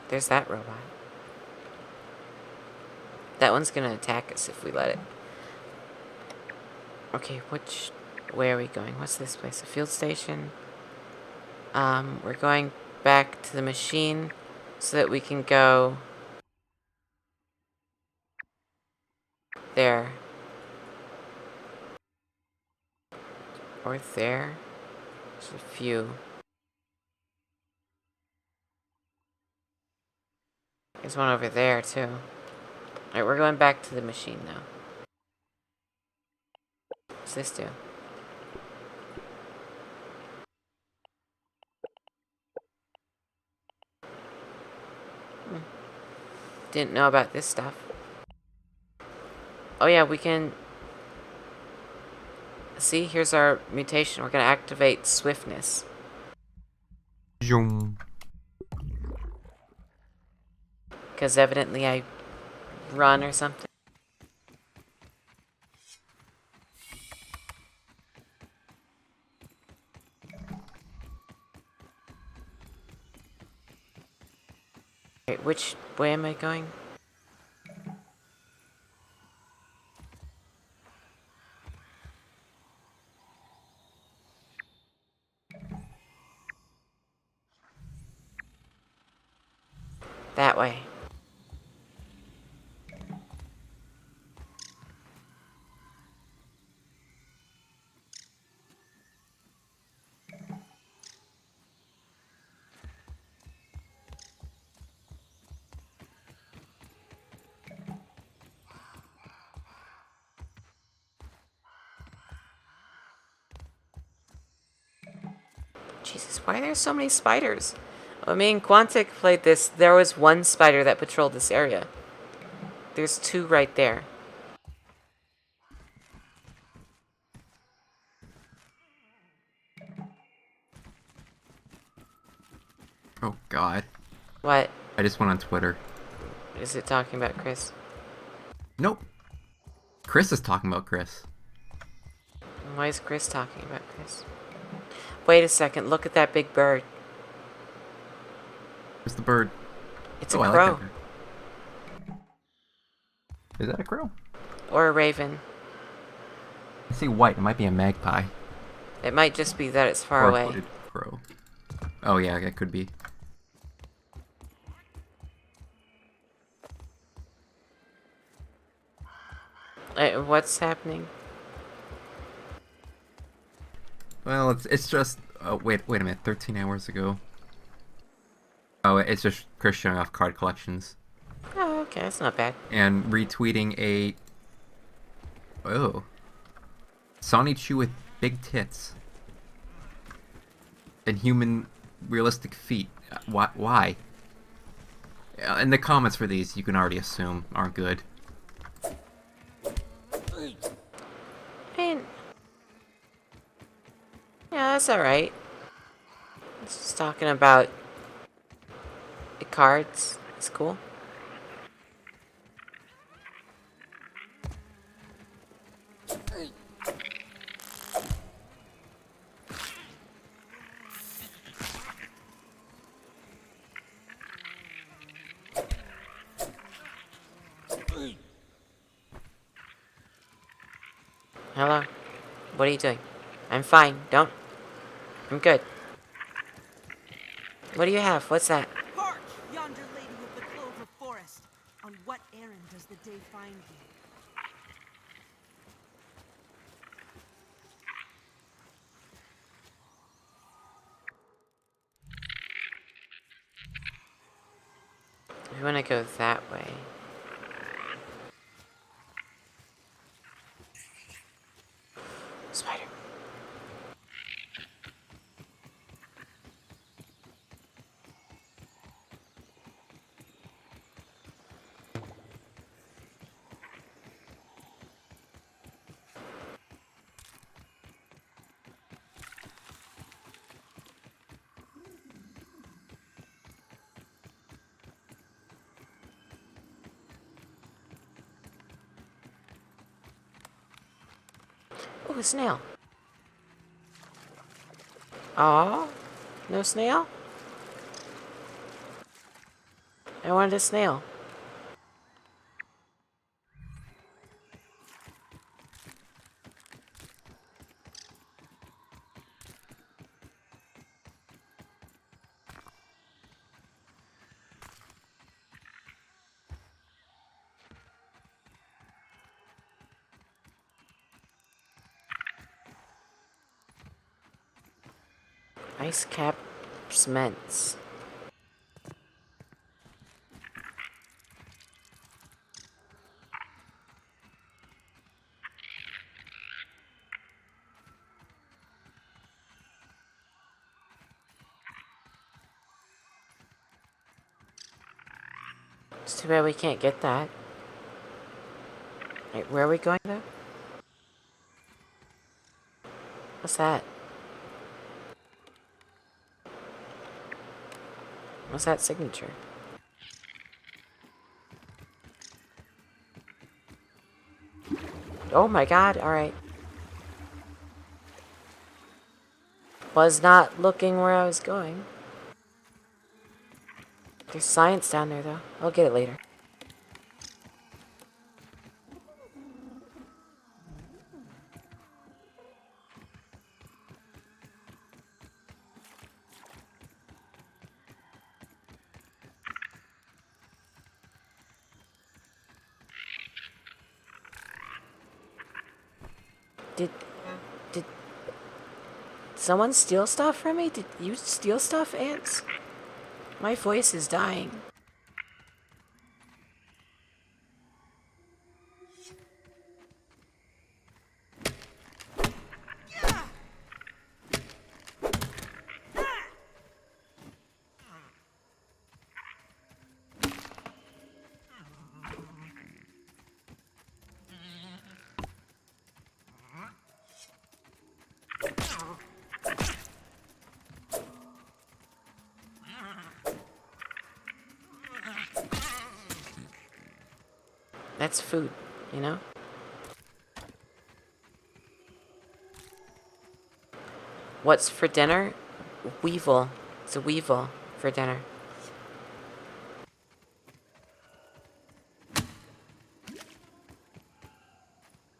There's that robot. That one's gonna attack us if we let it. Okay, where are we going? What's this place? A field station? We're going back to the machine so that we can go there. Or there. There's a few. There's one over there, too. Alright, we're going back to the machine now. What's this do? Didn't know about this stuff. Oh yeah, we can... See, here's our mutation. We're gonna activate swiftness. Zoom. Because evidently I run or something. Wait, which way am I going? That way. Jesus, why are there so many spiders? When me and Quantic played this, there was one spider that patrolled this area. There's two right there. Oh god. What? I just went on Twitter. Is it talking about Chris? Nope. Chris is talking about Chris. Why is Chris talking about Chris? Wait a second, look at that big bird. Where's the bird? It's a I like crow. that bird. Is that a crow? Or a raven. I see white. It might be a magpie. It might just be that it's far Or a away. hooded crow. Oh yeah, that could be. What's happening? Well, it's just. Oh wait a minute. 13 hours ago. Oh, it's just Chris showing off card collections Oh, okay, that's not bad. and retweeting a. Oh. Sonny Chu with big tits and human realistic feet. Why? And the comments for these, you can already assume, aren't good. I mean, yeah, that's alright. It's just talking about the cards. It's cool. Hello? What are you doing? I'm fine. Don't. I'm good. What do you have? What's that? Hark, yonder lady with the clover forest. On what errand does the day find you? We want to go that way. Spider. Oh, a snail. Aw, no snail? I wanted a snail. Ice cap cements. It's too bad we can't get that. Wait, where are we going though? What's that? What's that signature? Oh my god, alright. Was not looking where I was going. There's science down there though. I'll get it later. Did someone steal stuff from me? Did you steal stuff, ants? My voice is dying. That's food, you know? What's for dinner? Weevil. It's a weevil for dinner.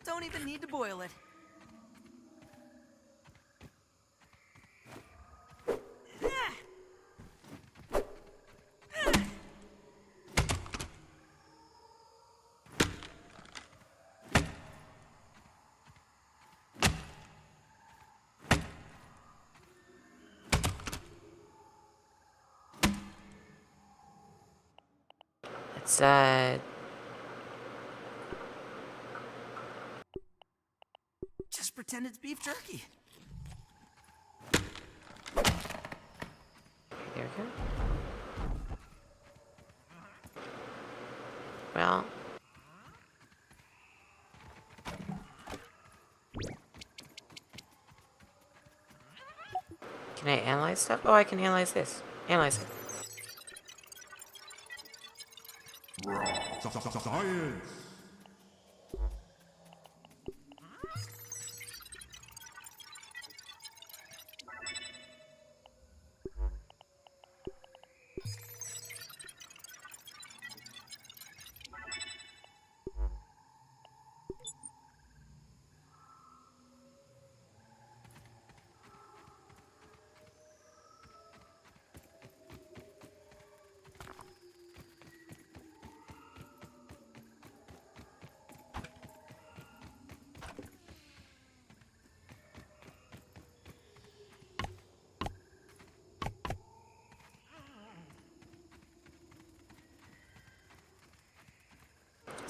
Don't even need to boil it. It's Just pretend it's beef jerky. there we go. Well, can I analyze stuff? Oh, I can analyze this. Analyze it. Science!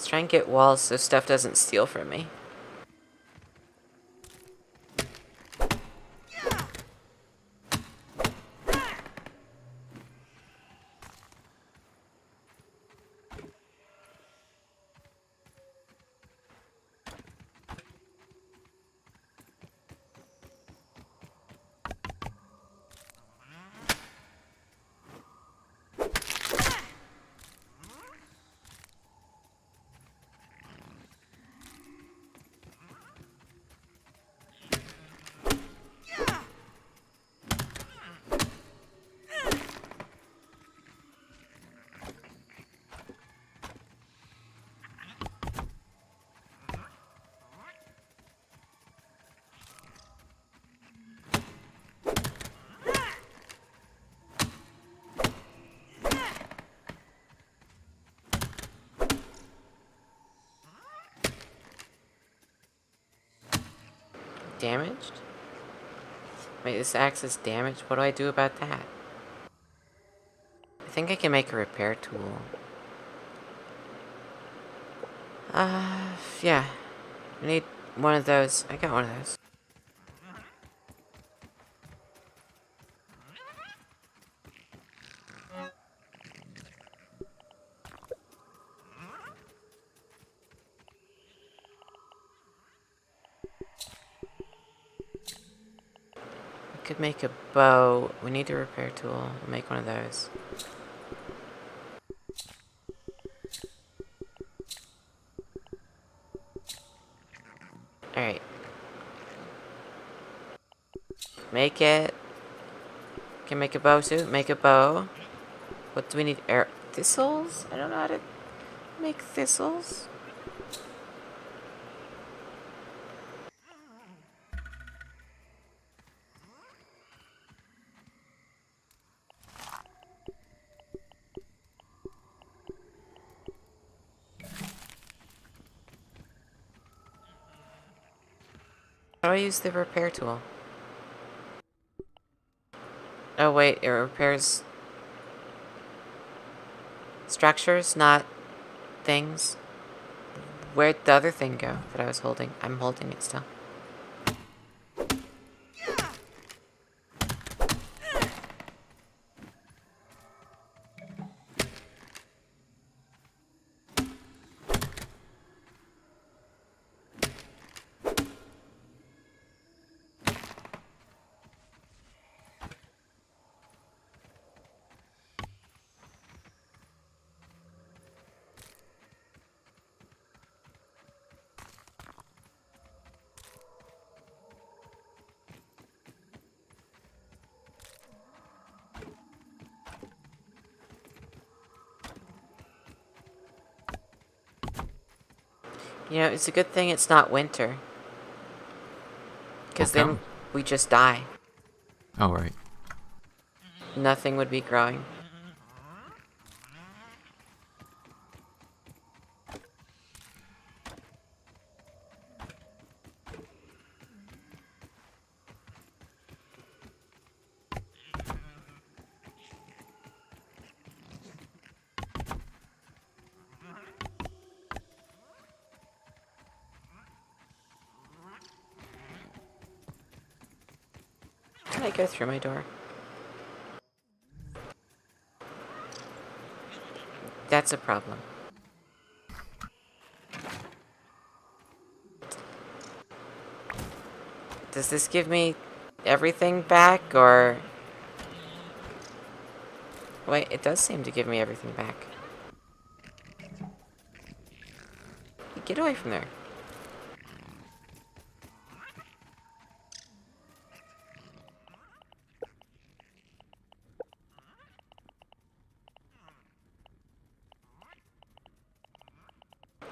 Let's try and get walls so stuff doesn't steal from me. Damaged? Wait, this axe is damaged? What do I do about that? I think I can make a repair tool. Yeah. I need one of those. I got one of those. Could make a bow. We need a repair tool. I'll make one of those. Alright. Make it. Can make a bow too. Make a bow. What do we need? Air thistles? I don't know how to make thistles. How do I use the repair tool? Oh wait, it repairs structures, not things. Where'd the other thing go that I was holding? I'm holding it still. You know, it's a good thing it's not winter. Because then we just die. Oh, right. Nothing would be growing. Can I go through my door? That's a problem. Does this give me everything back, or... Wait, it does seem to give me everything back. Get away from there.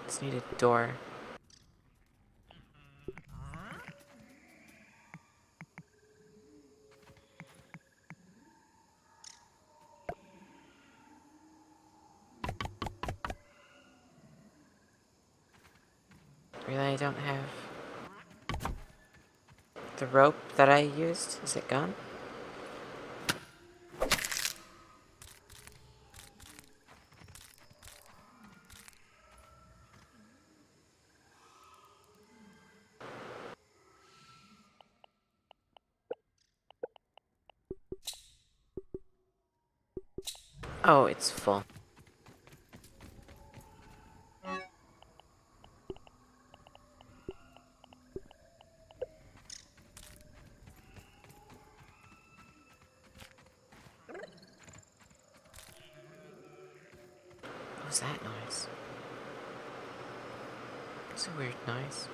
Just need a door. Really, I don't have the rope that I used. Is it gone? Oh, it's full. What was that noise? It's a weird noise.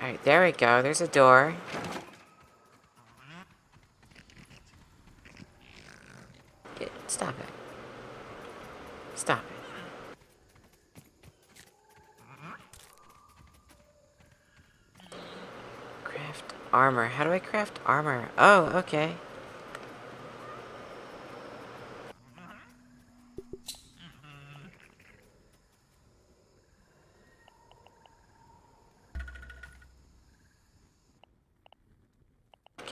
Alright, there we go. There's a door. Stop it. Stop it. Craft armor. How do I craft armor? Oh, okay.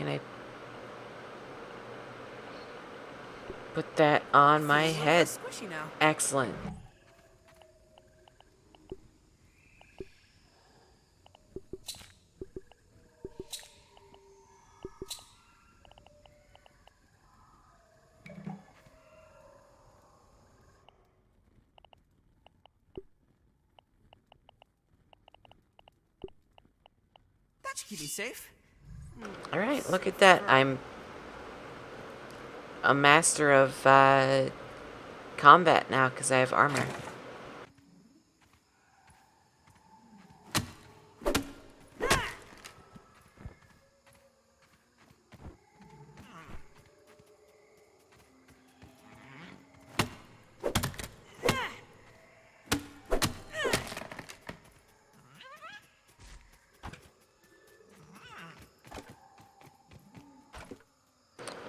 can I put that on my Feels a little head? less squishy now. Excellent. That should keep me safe. Alright, look at that. I'm a master of combat now because I have armor.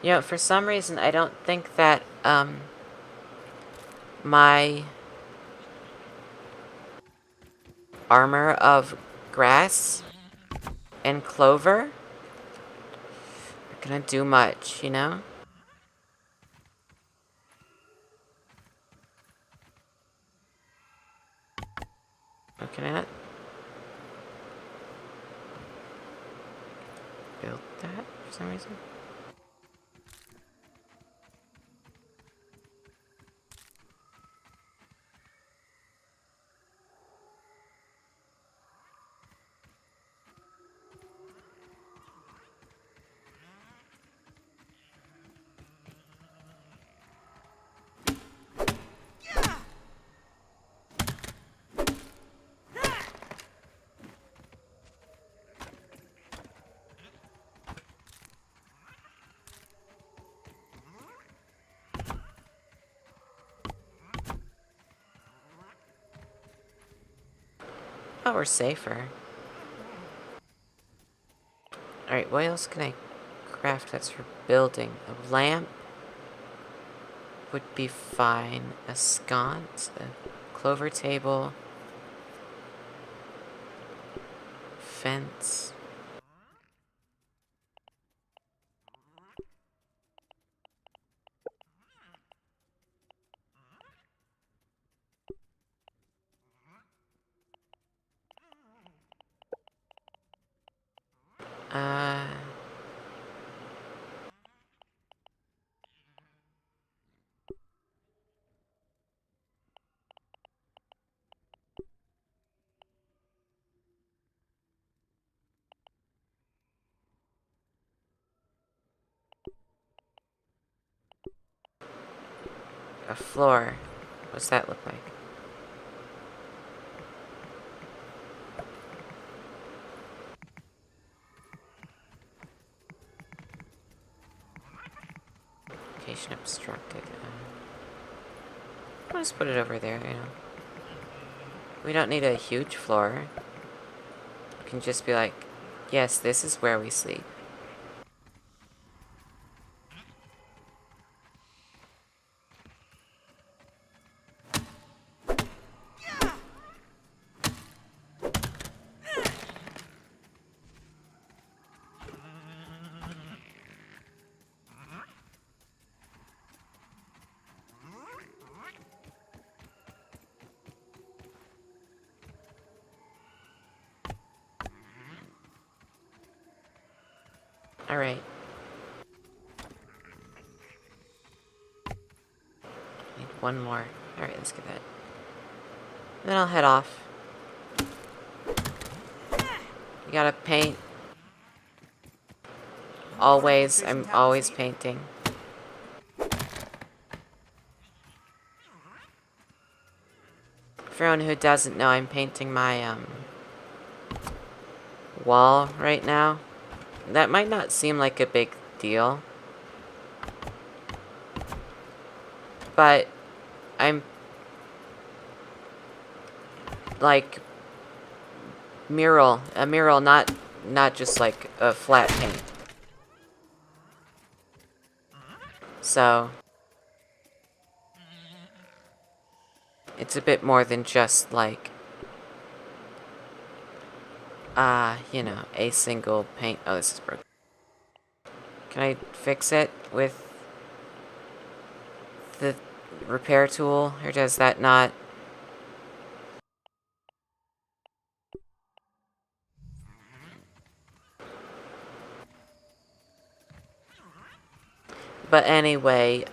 You know, for some reason, I don't think that, my armor of grass and clover are gonna do much, you know? Or can I not build that for some reason? Oh, we're safer. Alright, what else can I craft that's for building? A lamp would be fine. A sconce, a clover table, fence. Uh... A floor. What's that look like? Location obstructed. I'll just put it over there, you know. We don't need a huge floor. We can just be like, yes, this is where we sleep. Alright. Need one more. Alright, let's get that. And then I'll head off. You gotta paint. Always. I'm always painting. For anyone who doesn't know, I'm painting my wall right now. That might not seem like a big deal, but I'm like a mural, not just like a flat paint. So it's a bit more than just like you know, a single paint. Oh, this is broken. Can I fix it with the repair tool, or does that not? But anyway,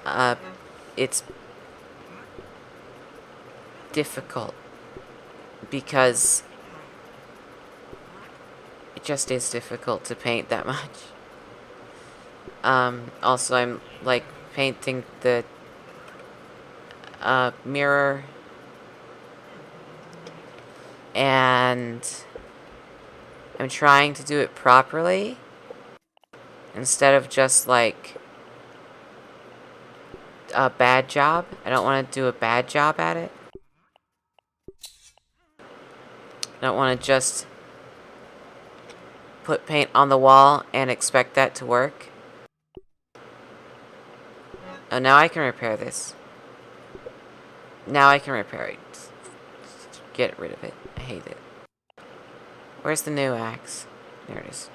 it's difficult because it just is difficult to paint that much. Also, I'm like painting the mirror, and I'm trying to do it properly instead of just like a bad job. I don't want to do a bad job at it. I don't want to just put paint on the wall and expect that to work. Oh, now I can repair this. Now I can repair it. Get rid of it. I hate it. Where's the new axe? There it is.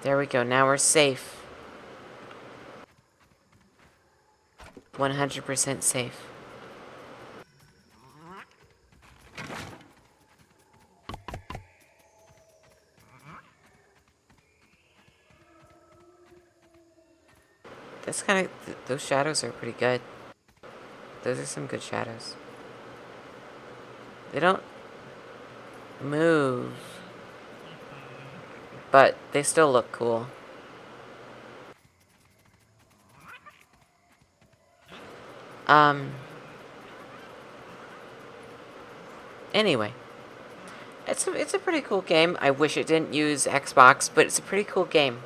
There we go. Now we're safe. 100% safe. That's kind of... those shadows are pretty good. Those are some good shadows. They don't move, but they still look cool. Anyway, it's a pretty cool game. I wish it didn't use Xbox, but it's a pretty cool game.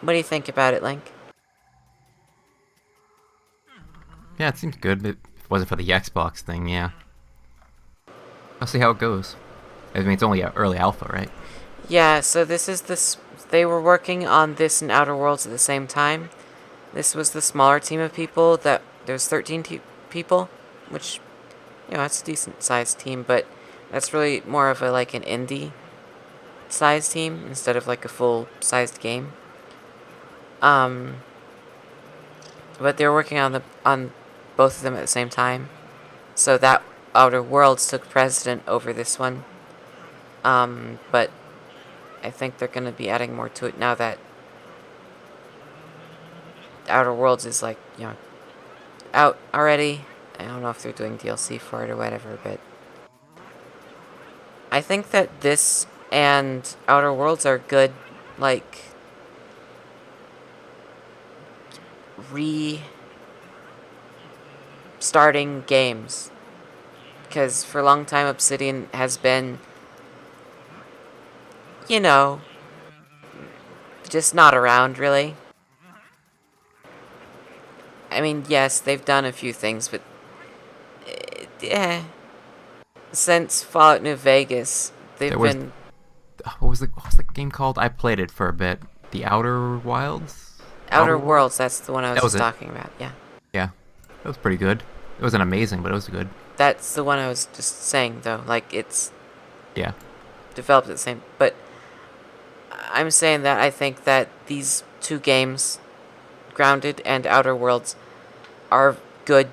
What do you think about it, Link? Yeah, it seems good, but if it wasn't for the Xbox thing, yeah. I'll see how it goes. I mean, it's only early alpha, right? Yeah, so this is this. They were working on this and Outer Worlds at the same time. This was the smaller team of people. There's 13 people, which, you know, that's a decent sized team, but that's really more of like an indie sized team instead of like a full sized game. But they were working on both of them at the same time, so that Outer Worlds took precedent over this one. But I think they're going to be adding more to it now that Outer Worlds is, like, you know, out already. I don't know if they're doing DLC for it or whatever, but I think that this and Outer Worlds are good, like, restarting games. Because for a long time, Obsidian has been, you know, just not around, really. I mean, yes, they've done a few things, but since Fallout New Vegas, they've been... What was the game called? I played it for a bit. The Outer Wilds? Outer Worlds, that's the one I was it. talking about, yeah. Yeah, that was pretty good. It wasn't amazing, but it was good. That's the one I was just saying, though. Like, it's... Yeah. Developed at the same... But I'm saying that I think that these two games, Grounded and Outer Worlds, are good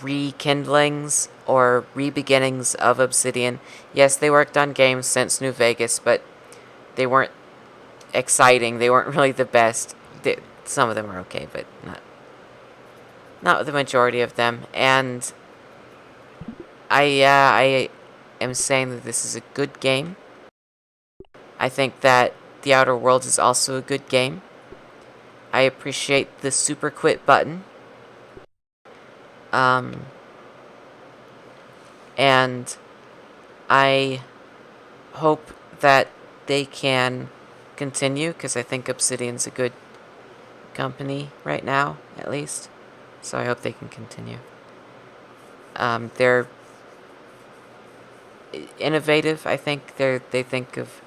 rekindlings or re-beginnings of Obsidian. Yes, they worked on games since New Vegas, but they weren't exciting. They weren't really the best. Some of them were okay, but not the majority of them. And I am saying that this is a good game. I think that The Outer Worlds is also a good game. I appreciate the super quit button. And I hope that they can continue, because I think Obsidian's a good company right now, at least. So I hope they can continue. They're innovative. I think they think of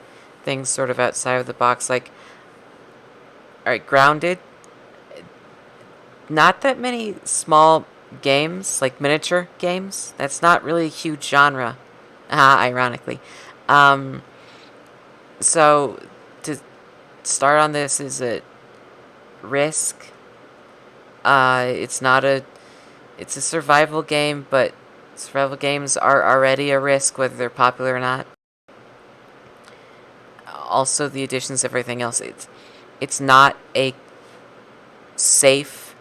things sort of outside of the box. Like, all right, Grounded. Not that many small games, like miniature games. That's not really a huge genre, ironically. So to start on this is a risk. It's a survival game, but survival games are already a risk whether they're popular or not. Also, the additions, everything else. It's not a safe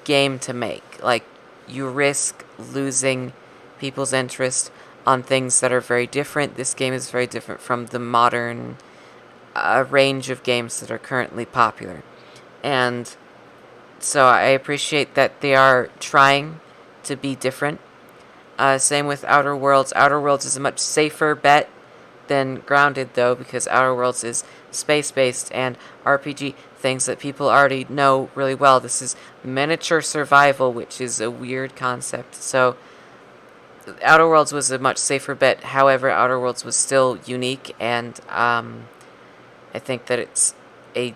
game to make. Like, you risk losing people's interest on things that are very different. This game is very different from the modern range of games that are currently popular. And so I appreciate that they are trying to be different. Same with Outer Worlds. Outer Worlds is a much safer bet than Grounded, though, because Outer Worlds is space-based and RPG, things that people already know really well. This is miniature survival, which is a weird concept. So Outer Worlds was a much safer bet. However, Outer Worlds was still unique, and I think that it's a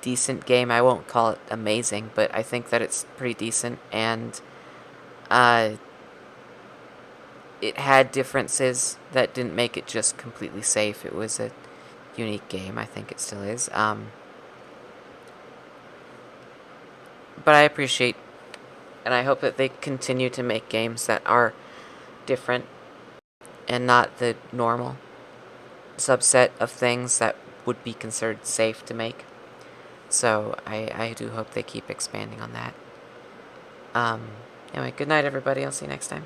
decent game. I won't call it amazing, but I think that it's pretty decent, and it had differences that didn't make it just completely safe. It was a unique game. I think it still is. But I appreciate, and I hope that they continue to make games that are different and not the normal subset of things that would be considered safe to make. So I do hope they keep expanding on that. Anyway, good night, everybody. I'll see you next time.